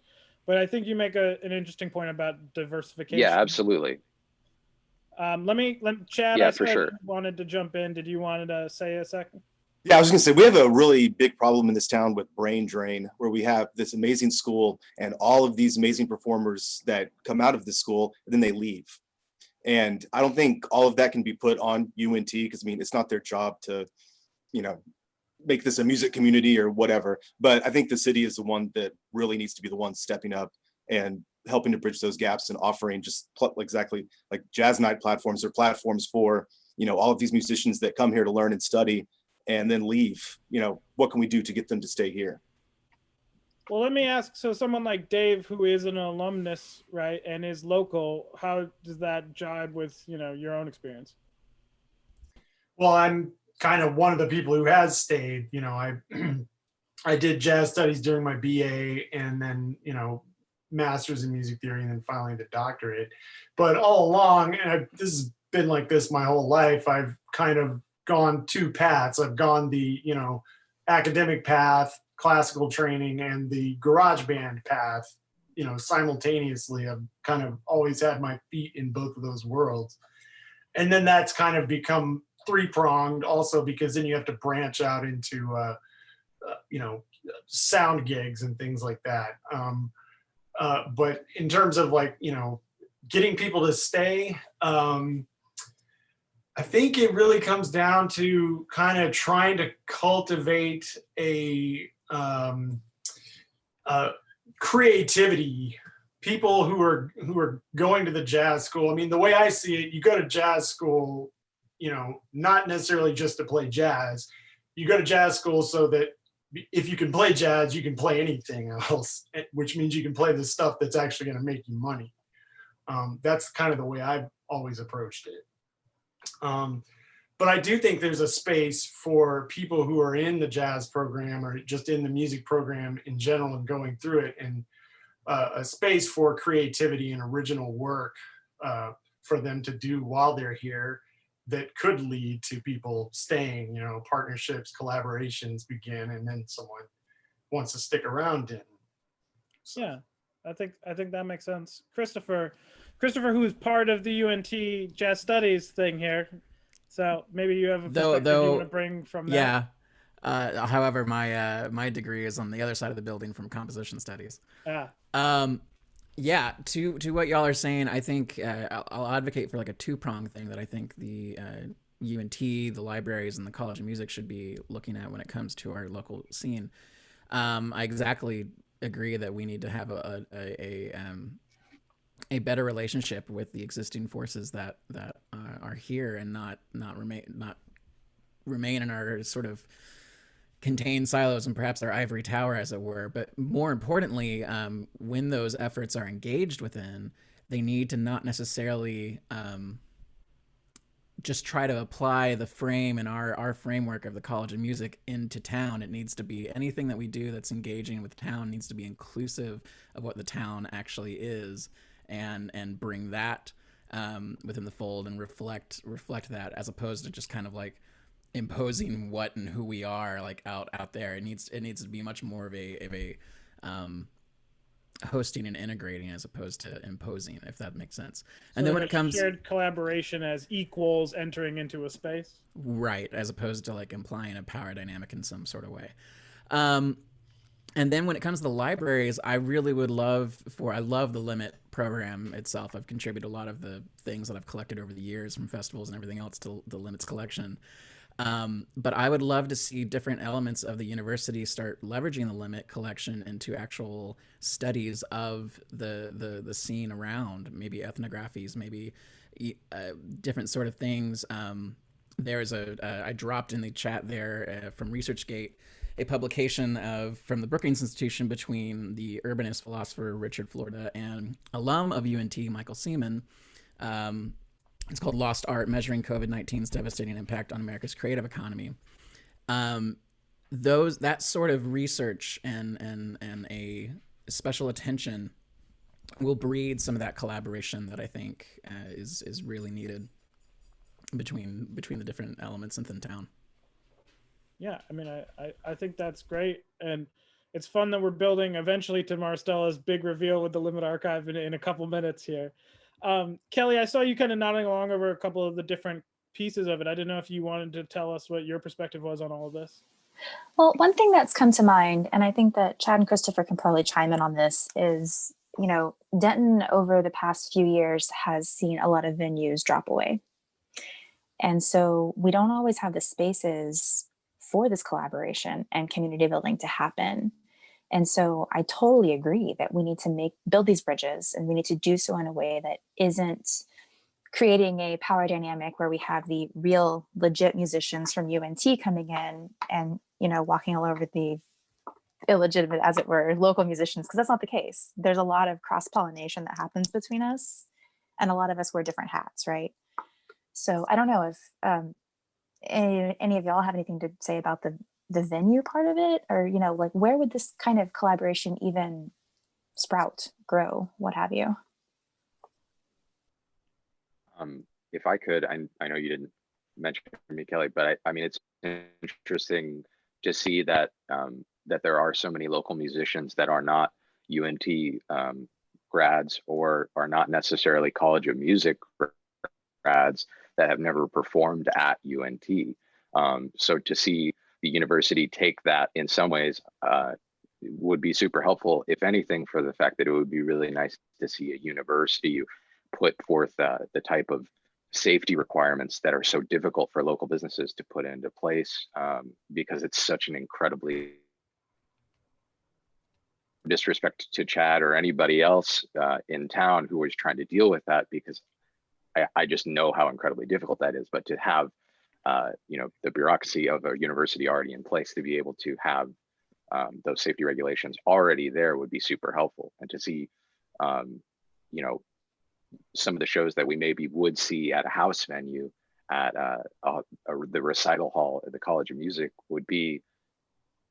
But I think you make an interesting point about Yeah, diversification. absolutely. Chad, I Yeah, for saw you sure. wanted to jump in. Did you want to say a second? Yeah, I was gonna say we have a really big problem in this town with brain drain, where we have this amazing school and all of these amazing performers that come out of the school and then they leave. And I don't think all of that can be put on UNT because I mean it's not their job to, you know, make this a music community or whatever. But I think the city is the one that really needs to be the one stepping up and helping to bridge those gaps and offering just exactly like jazz night platforms or platforms for, all of these musicians that come here to learn and study and then leave. What can we do to get them to stay here? Well, let me ask. So, someone like Dave, who is an alumnus, right, and is local, how does that jibe with your own experience? Well, I'm kind of one of the people who has stayed. I I did jazz studies during my BA, and then master's in music theory, and then finally the doctorate. But all along, and this has been like this my whole life, I've kind of gone two paths. I've gone the academic path, classical training, and the garage band path. Simultaneously, I've kind of always had my feet in both of those worlds, and then that's kind of become three-pronged also, because then you have to branch out into sound gigs and things like that. But in terms of getting people to stay, I think it really comes down to kind of trying to cultivate a creativity. People who are going to the jazz school. I mean, the way I see it, you go to jazz school, not necessarily just to play jazz. You go to jazz school so that if you can play jazz, you can play anything else, which means you can play the stuff that's actually going to make you money. That's kind of the way I've always approached it. But I do think there's a space for people who are in the jazz program or just in the music program in general and going through it, and a space for creativity and original work for them to do while they're here that could lead to people staying. Partnerships, collaborations begin, and then someone wants to stick around in. So. Yeah, I think that makes sense. Christopher, who is part of the UNT Jazz Studies thing here, so maybe you have a perspective you want to bring from that. Yeah. However, my degree is on the other side of the building from composition studies. Yeah, to what y'all are saying, I think I'll advocate for like a two-pronged thing that I think the UNT, the libraries, and the College of Music should be looking at when it comes to our local scene. I exactly agree that we need to have a better relationship with the existing forces that are here, and not remain in our sort of contained silos and perhaps our ivory tower, as it were. But more importantly, when those efforts are engaged within, they need to not necessarily just try to apply the frame and our framework of the College of Music into town. It needs to be anything that we do that's engaging with town needs to be inclusive of what the town actually is, and bring that within the fold and reflect that, as opposed to just kind of like imposing what and who we are like out there. It needs to be much more of a hosting and integrating as opposed to imposing, if that makes sense. And so then when it comes shared collaboration as equals entering into a space, right, as opposed to like implying a power dynamic in some sort of way. And then when it comes to the libraries, I really would love the Limit program itself. I've contributed a lot of the things that I've collected over the years from festivals and everything else to the Limit's collection. But I would love to see different elements of the university start leveraging the Limit collection into actual studies of the scene around, maybe ethnographies, maybe different sort of things. There's I dropped in the chat there from ResearchGate a publication from the Brookings Institution between the urbanist philosopher Richard Florida and alum of UNT Michael Seaman. It's called Lost Art, Measuring COVID-19's Devastating Impact on America's Creative Economy. That sort of research and a special attention will breed some of that collaboration that I think is really needed. between the different elements within town. Yeah, I mean, I think that's great, and it's fun that we're building eventually to Marstella's big reveal with the Limit Archive in a couple minutes here. Kelly, I saw you kind of nodding along over a couple of the different pieces of it. I didn't know if you wanted to tell us what your perspective was on all of this. Well, one thing that's come to mind, and I think that Chad and Christopher can probably chime in on this, is, you know, Denton over the past few years has seen a lot of venues drop away. And so we don't always have the spaces for this collaboration and community building to happen. And so I totally agree that we need to build these bridges, and we need to do so in a way that isn't creating a power dynamic where we have the real legit musicians from UNT coming in and, you know, walking all over the illegitimate, as it were, local musicians, because that's not the case. There's a lot of cross-pollination that happens between us, and a lot of us wear different hats, right? So I don't know if any of y'all have anything to say about the venue part of it, or, you know, like, where would this kind of collaboration even sprout, grow, what have you? If I could, I know you didn't mention me, Kelly, but I mean, it's interesting to see that that there are so many local musicians that are not UNT grads, or are not necessarily College of Music grads, that have never performed at UNT. So to see the university take that in some ways would be super helpful, if anything, for the fact that it would be really nice to see a university put forth the type of safety requirements that are so difficult for local businesses to put into place, because it's such an incredibly, disrespect to Chad or anybody else in town who is trying to deal with that, because I just know how incredibly difficult that is. But to have you know, the bureaucracy of a university already in place to be able to have those safety regulations already there would be super helpful. And to see you know, some of the shows that we maybe would see at a house venue at the recital hall at the College of Music would be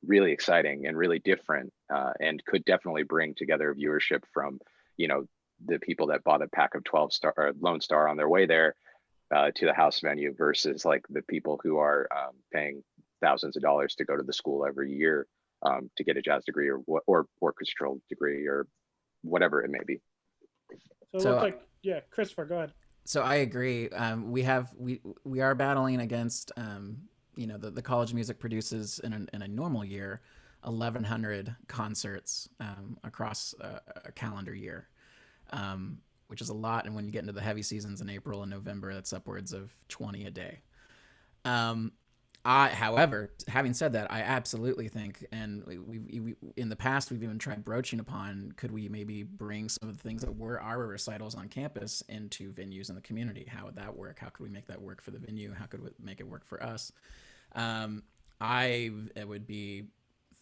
really exciting and really different, and could definitely bring together viewership from, you know, the people that bought a pack of 12 Star or Lone Star on their way there to the house venue, versus like the people who are paying thousands of dollars to go to the school every year to get a jazz degree or orchestral degree or whatever it may be. So it looks like, yeah, Christopher, go ahead. So I agree. We are battling against you know, the College of Music produces in a normal year 1,100 concerts across a calendar year, which is a lot. And when you get into the heavy seasons in April and November, that's upwards of 20 a day. However, having said that, I absolutely think, and we in the past we've even tried broaching upon, could we maybe bring some of the things that were our recitals on campus into venues in the community? How would that work? How could we make that work for the venue? How could we make it work for us? I would be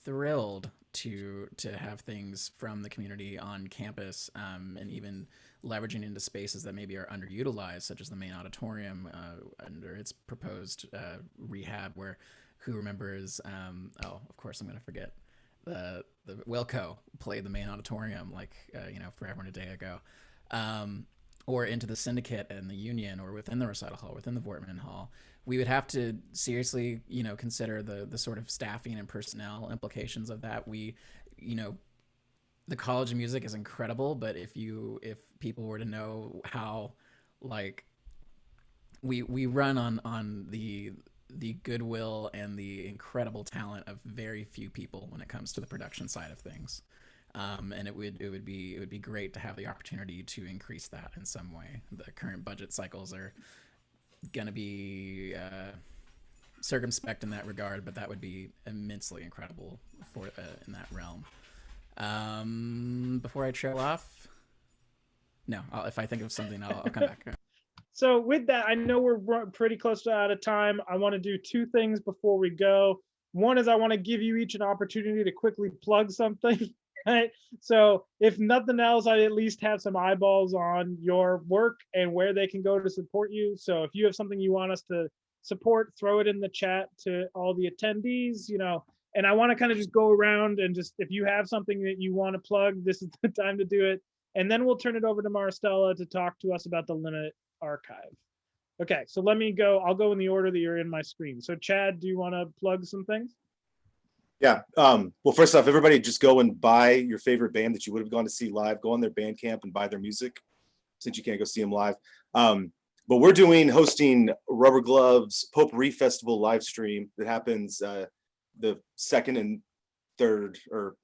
thrilled to have things from the community on campus, and even leveraging into spaces that maybe are underutilized, such as the main auditorium under its proposed rehab, where who remembers, oh, of course I'm going to forget, the Wilco played the main auditorium like, you know, forever and a day ago, or into the Syndicate and the Union, or within the recital hall, within the Vortman Hall. We would have to seriously, you know, consider the sort of staffing and personnel implications of that. We, you know, the College of Music is incredible, but if people were to know how, like, we run on the goodwill and the incredible talent of very few people when it comes to the production side of things, and it would be great to have the opportunity to increase that in some way. The current budget cycles are going to be circumspect in that regard, but that would be immensely incredible for in that realm. Before I show off, no, if I think of something, I'll come back. So with that, I know we're pretty close to out of time. I want to do two things before we go. One is I want to give you each an opportunity to quickly plug something. Right? So if nothing else, I at least have some eyeballs on your work and where they can go to support you. So if you have something you want us to support, throw it in the chat to all the attendees, you know, and I want to kind of just go around and just, if you have something that you want to plug, this is the time to do it. And then we'll turn it over to Marstella to talk to us about the Limit Archive. Okay, so let me go. I'll go in the order that you're in my screen. So Chad, do you want to plug some things? Yeah. Well, first off, everybody just go and buy your favorite band that you would have gone to see live. Go on their Bandcamp and buy their music, since you can't go see them live. But we're hosting Rubber Gloves Potpourri Festival live stream that happens the second and third, or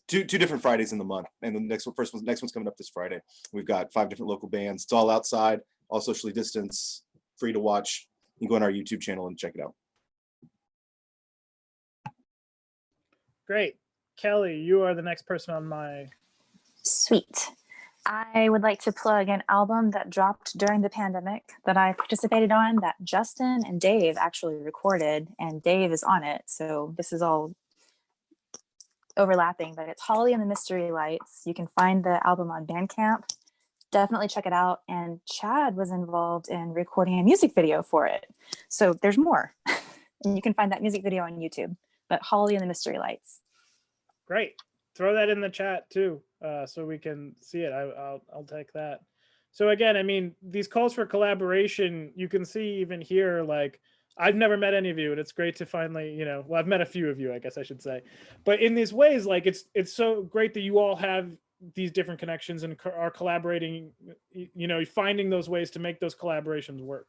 two different Fridays in the month. And the next one's coming up this Friday. We've got 5 different local bands. It's all outside, all socially distanced, free to watch. You can go on our YouTube channel and check it out. Great. Kelly, you are the next person on my... Sweet. I would like to plug an album that dropped during the pandemic that I participated on, that Justin and Dave actually recorded, and Dave is on it. So this is all overlapping, but it's Holly and the Mystery Lights. You can find the album on Bandcamp. Definitely check it out. And Chad was involved in recording a music video for it. So there's more. And you can find that music video on YouTube. But Holly and the Mystery Lights. Great. Throw that in the chat too, so we can see it. I'll take that. So again, I mean, these calls for collaboration, you can see even here, like, I've never met any of you, and it's great to finally, well, I've met a few of you, I guess I should say. But in these ways, like, it's so great that you all have these different connections and are collaborating, finding those ways to make those collaborations work.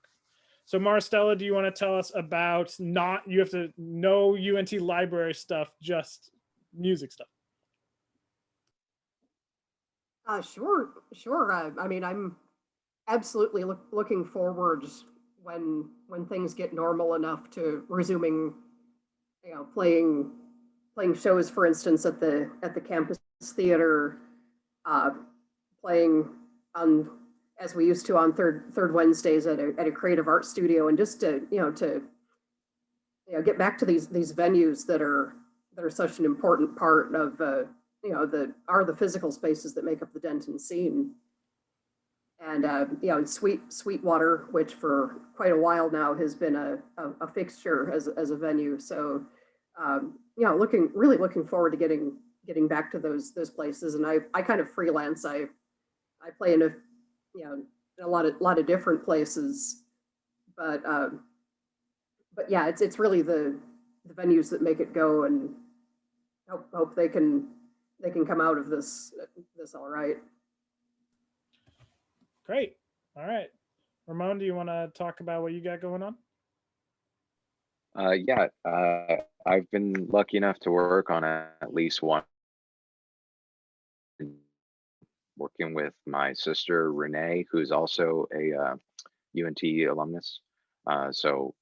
So Maristella, do you want to tell us about you have to know UNT library stuff, just music stuff? Sure. I mean, I'm absolutely looking forward when things get normal enough to resuming, playing shows, for instance, at the campus theater, playing on, as we used to, on third Wednesdays at a creative art studio, and just to get back to these venues that are such an important part of the physical spaces that make up the Denton scene. And Sweetwater, which for quite a while now has been a fixture as a venue. So really looking forward to getting back to those places. And I kind of freelance. I play in a lot of different places, but yeah, it's really the venues that make it go, and hope they can come out of this all right. Great. All right. Ramon, do you want to talk about what you got going on? Yeah, I've been lucky enough to work on at least one, working with my sister Renee, who's also a UNT alumnus. So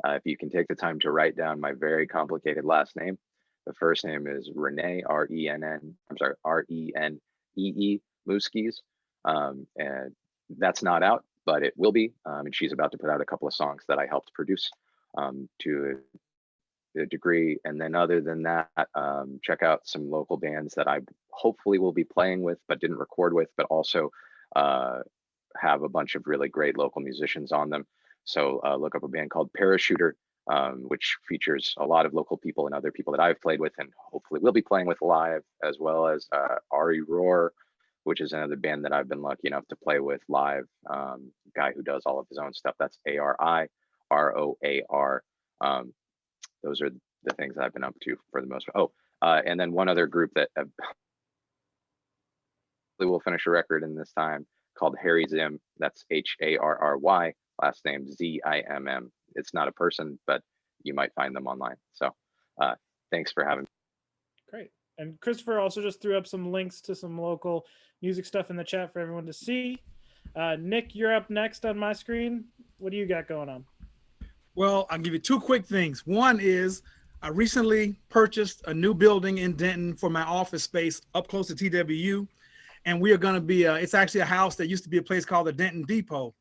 if you can take the time to write down my very complicated last name, the first name is Renee, R-E-N-E-E, Mooskies. And that's not out, but it will be. And she's about to put out a couple of songs that I helped produce to a degree. And then other than that, check out some local bands that I hopefully will be playing with, but didn't record with, but also have a bunch of really great local musicians on them. So look up a band called Parachuter, which features a lot of local people and other people that I've played with and hopefully will be playing with live, as well as Ari Roar, which is another band that I've been lucky enough to play with live. Guy who does all of his own stuff. That's ARIROAR. Those are the things that I've been up to for the most part. Oh, and then one other group that will finish a record in this time called Harry Zim. That's Harry, last name Zimm. It's not a person, but you might find them online. So thanks for having me. Great. And Christopher also just threw up some links to some local music stuff in the chat for everyone to see. Nick, you're up next on my screen. What do you got going on? Well, I'll give you 2 quick things. One is I recently purchased a new building in Denton for my office space up close to TWU. And we are going to be, it's actually a house that used to be a place called the Denton Depot.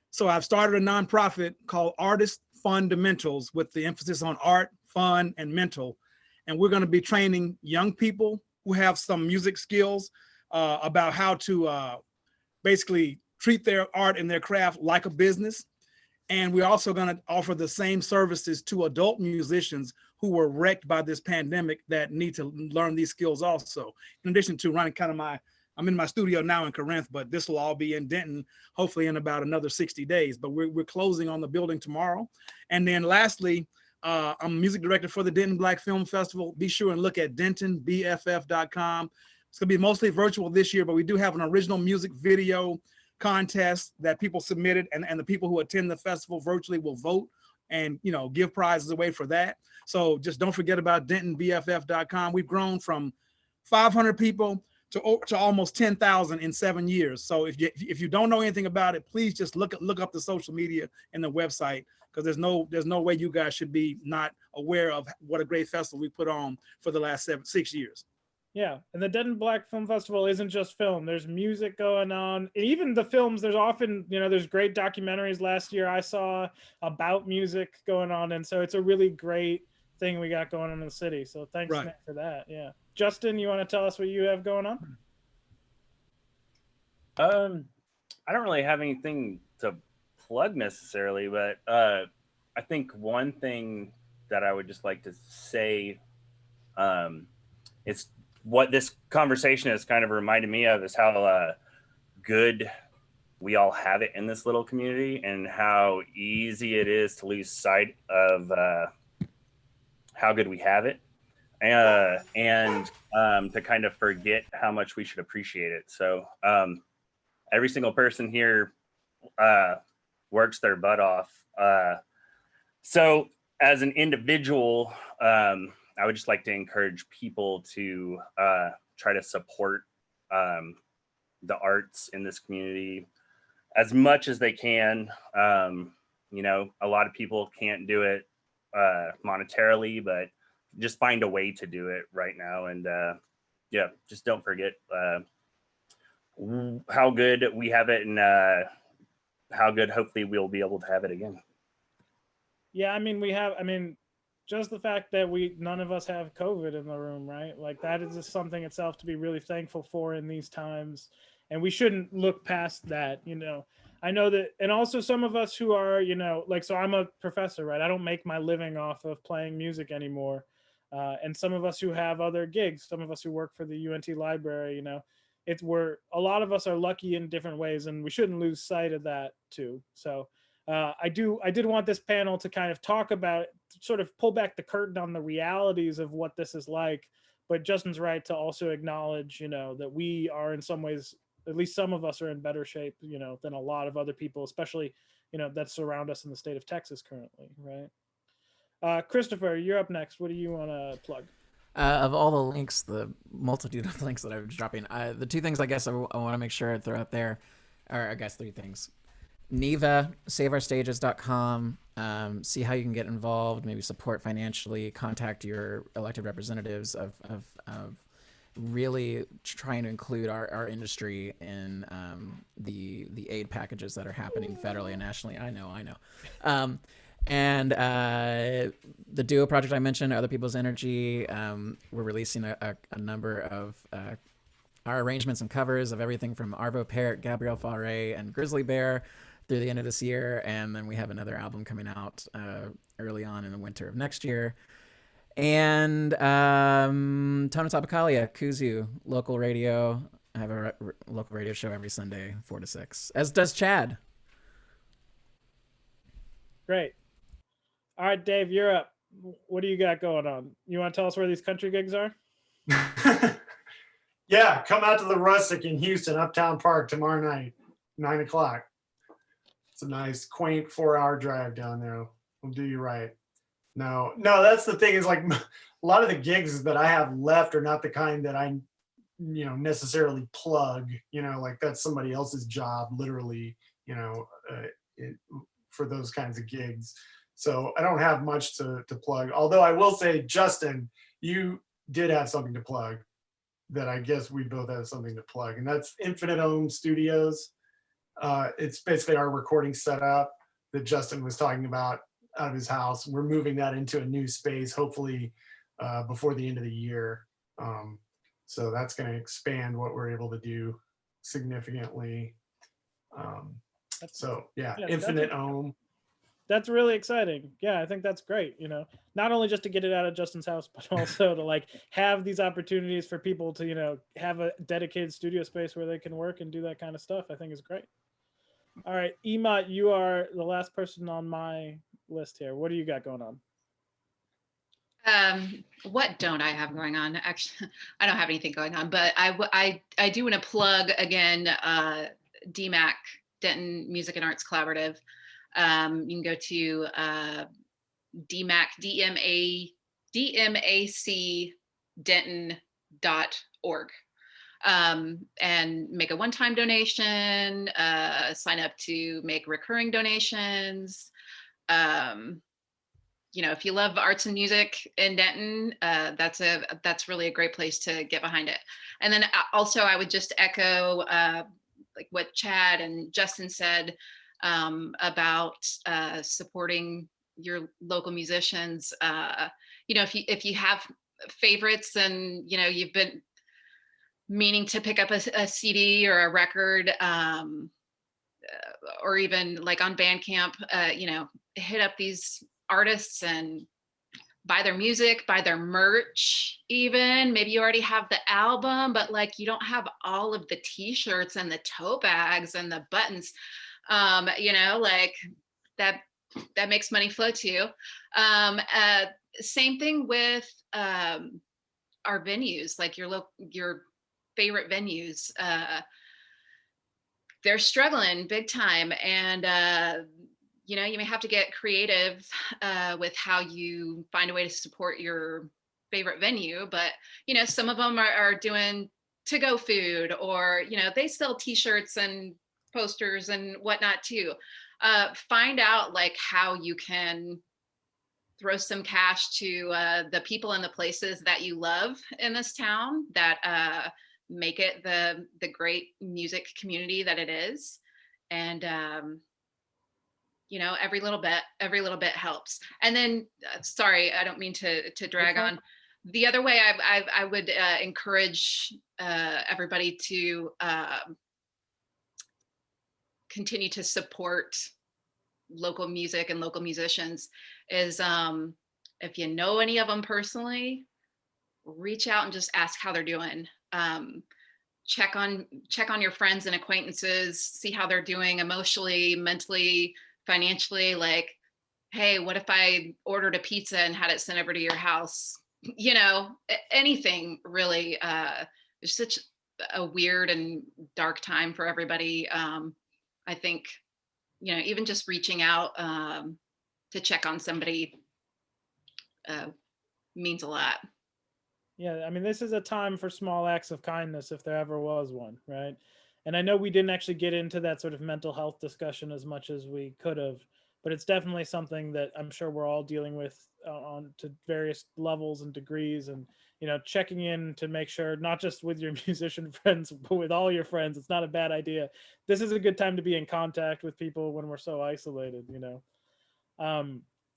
So I've started a nonprofit called Artist Fundamentals, with the emphasis on art, fun, and mental. And we're going to be training young people who have some music skills about how to basically treat their art and their craft like a business. And we're also going to offer the same services to adult musicians who were wrecked by this pandemic that need to learn these skills also, in addition to running kind of my I'm in my studio now in Corinth, but this will all be in Denton, hopefully in about another 60 days. But we're closing on the building tomorrow. And then lastly, I'm music director for the Denton Black Film Festival. Be sure and look at dentonbff.com. It's gonna be mostly virtual this year, but we do have an original music video contest that people submitted, and the people who attend the festival virtually will vote and, you know, give prizes away for that. So just don't forget about dentonbff.com. We've grown from 500 people to almost 10,000 in 7 years. So if you don't know anything about it, please just look up the social media and the website, because there's no way you guys should be not aware of what a great festival we put on for the last 6 years. Yeah, and the Denton Black Film Festival isn't just film. There's music going on. And even the films, there's often, you know, there's great documentaries. Last year I saw about music going on. And so it's a really great thing we got going on in the city. So thanks, Right. Nick, for that. Yeah. Justin, you want to tell us what you have going on? I don't really have anything to plug necessarily, but I think one thing that I would just like to say, it's what this conversation has kind of reminded me of, is how good we all have it in this little community, and how easy it is to lose sight of how good we have it, and to kind of forget how much we should appreciate it. So every single person here works their butt off. So as an individual, I would just like to encourage people to try to support the arts in this community as much as they can. You know, a lot of people can't do it monetarily, but just find a way to do it right now. And yeah, just don't forget how good we have it, and how good hopefully we'll be able to have it again. Yeah, I mean, just the fact that none of us have COVID in the room, right? Like, that is just something itself to be really thankful for in these times. And we shouldn't look past that, you know. I know that, and also some of us who are, you know, like, so I'm a professor, right? I don't make my living off of playing music anymore. And some of us who have other gigs, some of us who work for the UNT library, you know, a lot of us are lucky in different ways, and we shouldn't lose sight of that too. So I did want this panel to kind of talk about, sort of pull back the curtain on the realities of what this is like. But Justin's right to also acknowledge, you know, that we are in some ways, at least some of us are in better shape, you know, than a lot of other people, especially, you know, that surround us in the state of Texas currently, right? Christopher, you're up next. What do you want to plug? Of all the links, the multitude of links that I'm dropping, the two things I guess I want to make sure I throw up there are, I guess, three things. NEVA, saveourstages.com. See how you can get involved, maybe support financially, contact your elected representatives of really trying to include our industry in the aid packages that are happening federally and nationally. I know. And the Duo project I mentioned, Other People's Energy, we're releasing a number of our arrangements and covers of everything from Arvo Pärt, Gabrielle Fauré, and Grizzly Bear through the end of this year. And then we have another album coming out early on in the winter of next year. And Tona Tapakalia, Kuzu, local radio. I have a local radio show every Sunday, 4 to 6, as does Chad. Great. All right, Dave, you're up. What do you got going on? You want to tell us where these country gigs are? Yeah, come out to the Rustic in Houston, Uptown Park tomorrow night, 9 o'clock. It's a nice, quaint 4-hour drive down there. We'll do you right. No, that's the thing, is like a lot of the gigs that I have left are not the kind that I, you know, necessarily plug, you know, like that's somebody else's job, literally, you know, for those kinds of gigs. So I don't have much to plug. Although I will say, Justin, you did have something to plug that I guess we both have something to plug, and that's Infinite Ohm Studios. It's basically our recording setup that Justin was talking about out of his house. We're moving that into a new space, hopefully before the end of the year. So that's going to expand what we're able to do significantly. So yeah, Infinite Ohm. That's really exciting. Yeah, I think that's great. You know, not only just to get it out of Justin's house, but also to like have these opportunities for people to, you know, have a dedicated studio space where they can work and do that kind of stuff. I think is great. All right, Emot, you are the last person on my list here. What do you got going on? What don't I have going on? Actually, I don't have anything going on, but I do want to plug again, DMAC, Denton Music and Arts Collaborative. You can go to DMAC, DMAC Denton.org. And make a one-time donation, sign up to make recurring donations. You know, if you love arts and music in Denton, that's really a great place to get behind it. And then also I would just echo like what Chad and Justin said about supporting your local musicians. You know, if you have favorites and, you know, you've been meaning to pick up a CD or a record, or even like on Bandcamp, you know, hit up these artists and buy their music, buy their merch even. Maybe you already have the album, but like you don't have all of the t-shirts and the tote bags and the buttons. You know, like that makes money flow too. Same thing with our venues, like your favorite venues. They're struggling big time, and you know, you may have to get creative with how you find a way to support your favorite venue. But you know, some of them are doing to-go food, or you know, they sell t-shirts and posters and whatnot too. Find out like how you can throw some cash to the people and the places that you love in this town that make it the great music community that it is. And you know, every little bit helps. And then sorry, I don't mean to drag on. The other way I would encourage everybody to continue to support local music and local musicians is if you know any of them personally, reach out and just ask how they're doing. Check on your friends and acquaintances, see how they're doing emotionally, mentally, financially. Like, hey, what if I ordered a pizza and had it sent over to your house? You know, anything really. It's such a weird and dark time for everybody. I think, you know, even just reaching out to check on somebody means a lot. Yeah, I mean, this is a time for small acts of kindness if there ever was one, right? And I know we didn't actually get into that sort of mental health discussion as much as we could have, but it's definitely something that I'm sure we're all dealing with on to various levels and degrees. And you know, checking in to make sure not just with your musician friends, but with all your friends, it's not a bad idea. This is a good time to be in contact with people when we're so isolated, you know.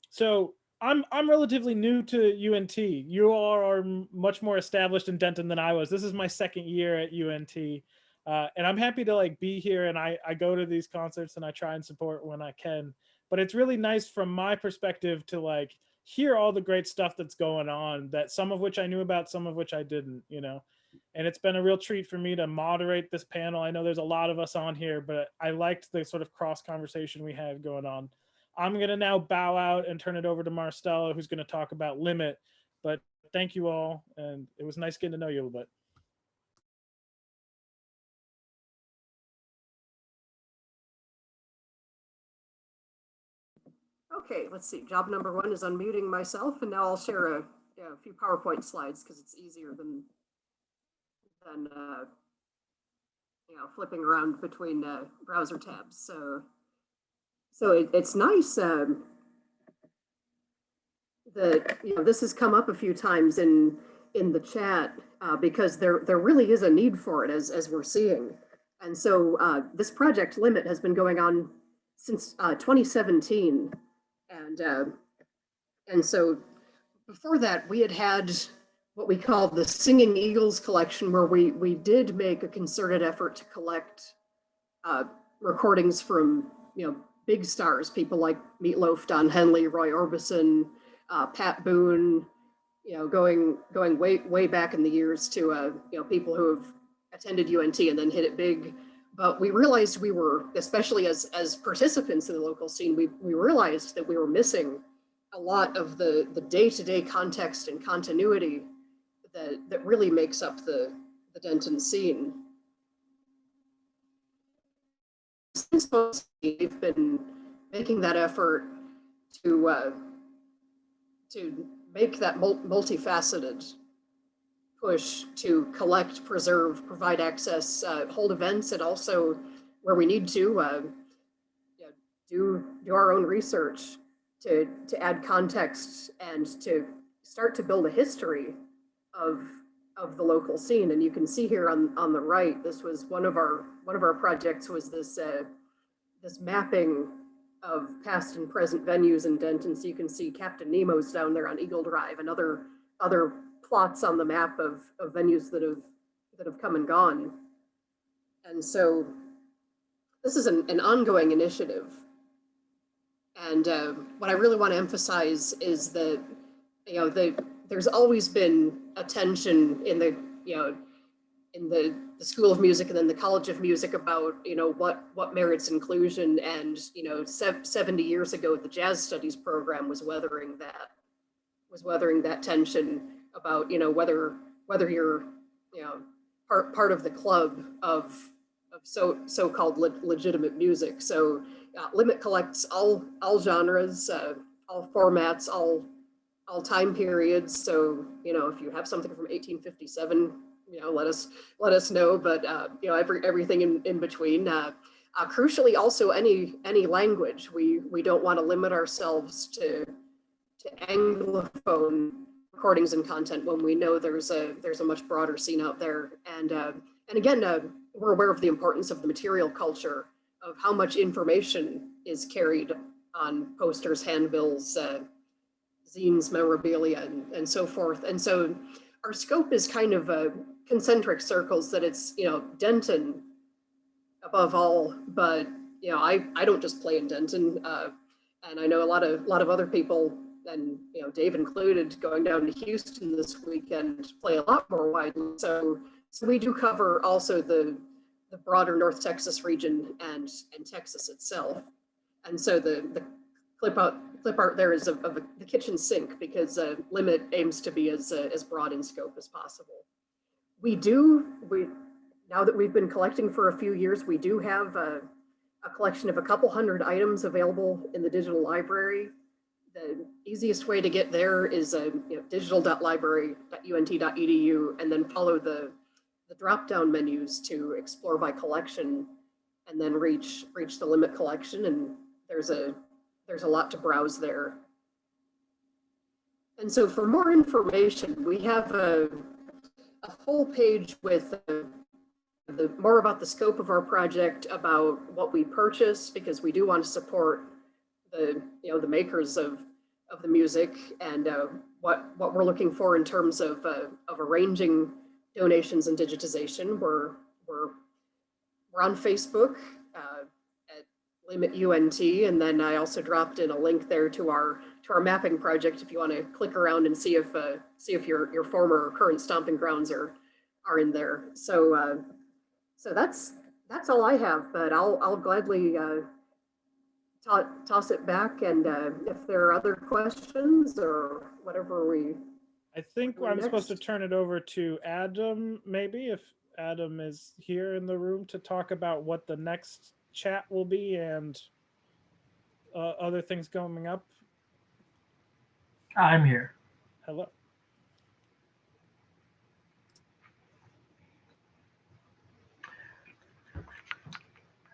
So I'm relatively new to UNT. You all are much more established in Denton than I was. This is my second year at UNT. And I'm happy to like be here, and I go to these concerts and I try and support when I can. But it's really nice from my perspective to like hear all the great stuff that's going on, that some of which I knew about, some of which I didn't, you know. And it's been a real treat for me to moderate this panel. I know there's a lot of us on here, but I liked the sort of cross conversation we had going on. I'm going to now bow out and turn it over to Marcelo, who's going to talk about Limit. But thank you all, and it was nice getting to know you a little bit. Okay, let's see. Job number one is unmuting myself, and now I'll share a few PowerPoint slides because it's easier than you know, flipping around between browser tabs. So it's nice that, you know, this has come up a few times in the chat because there really is a need for it as we're seeing. And so this project Limit has been going on since 2017. And so before that, we had what we call the Singing Eagles collection, where we did make a concerted effort to collect recordings from, you know, big stars, people like Meatloaf, Don Henley, Roy Orbison, Pat Boone, going way back in the years to people who have attended UNT and then hit it big. But we realized we were, especially as participants in the local scene, we realized that we were missing a lot of the day-to-day context and continuity that really makes up the Denton scene. Since we've been making that effort to make that multifaceted push to collect, preserve, provide access, hold events, and also where we need to do our own research to add context and to start to build a history of the local scene. And you can see here on the right, this was one of our projects, was this this mapping of past and present venues in Denton. So you can see Captain Nemo's down there on Eagle Drive, and other plots on the map of venues that have come and gone. And so this is an ongoing initiative. And what I really want to emphasize is that there's always been a tension in the School of Music and then the College of Music about what merits inclusion. And 70 years ago, the Jazz Studies program was weathering that tension about whether you're part of the club of so-called legitimate music. So Limit collects all genres, all formats, all time periods. So if you have something from 1857, let us know. But everything in between. Crucially, also any language. We don't want to limit ourselves to Anglophone recordings and content when we know there's a much broader scene out there. And again, we're aware of the importance of the material culture, of how much information is carried on posters, handbills, zines, memorabilia, and so forth. And so our scope is kind of concentric circles, that it's Denton above all. But I don't just play in Denton, and I know a lot of other people, and Dave included, going down to Houston this weekend, play a lot more widely. So we do cover also the broader North Texas region and Texas itself. And so the clip art there is of the kitchen sink, because Limit aims to be as broad in scope as possible. Now that we've been collecting for a few years, we do have a collection of a couple hundred items available in the digital library. The easiest way to get there is digital.library.unt.edu, and then follow the drop-down menus to explore by collection, and then reach the Limit collection. And there's a lot to browse there. And so for more information, we have a full page with more about the scope of our project, about what we purchase, because we do want to support the makers of the music, and what we're looking for in terms of arranging donations and digitization. We're on Facebook at Limit UNT, and then I also dropped in a link there to our mapping project if you want to click around and see if your former or current stomping grounds are in there. So that's all I have, but I'll gladly toss it back, and if there are other questions or whatever I think I'm supposed to turn it over to Adam, maybe, if Adam is here in the room, to talk about what the next chat will be and other things coming up. I'm here. Hello.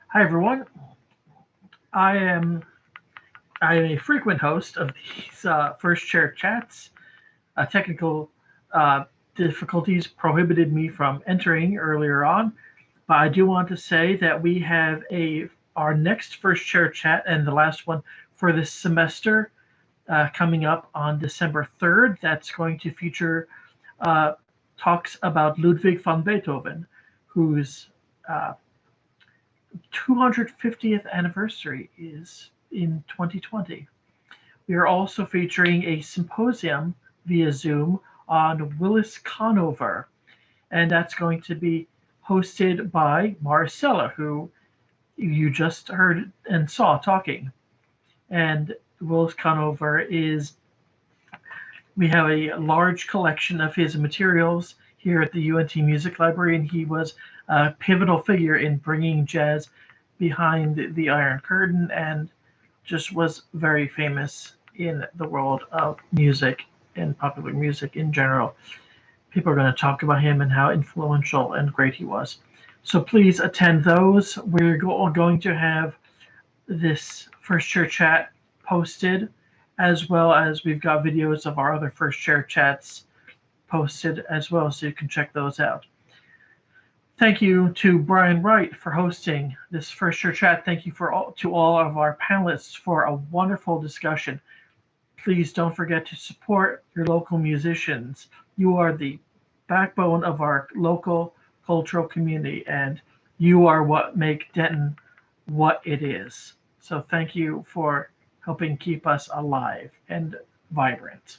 Hi, everyone. I am a frequent host of these first chair chats. Technical difficulties prohibited me from entering earlier on, but I do want to say that we have our next first chair chat, and the last one for this semester, coming up on December 3rd. That's going to feature talks about Ludwig van Beethoven, whose 250th anniversary is in 2020. We are also featuring a symposium via Zoom on Willis Conover, and that's going to be hosted by Marcella, who you just heard and saw talking. And Willis Conover we have a large collection of his materials here at the UNT Music Library, and he was a pivotal figure in bringing jazz behind the Iron Curtain and just was very famous in the world of music and popular music in general. People are going to talk about him and how influential and great he was. So please attend those. We're going to have this First Chair Chat posted, as well as we've got videos of our other First Chair Chats posted as well, so you can check those out. Thank you to Brian Wright for hosting this First Chair Chat. Thank you to all of our panelists for a wonderful discussion. Please don't forget to support your local musicians. You are the backbone of our local cultural community, and you are what make Denton what it is. So thank you for helping keep us alive and vibrant.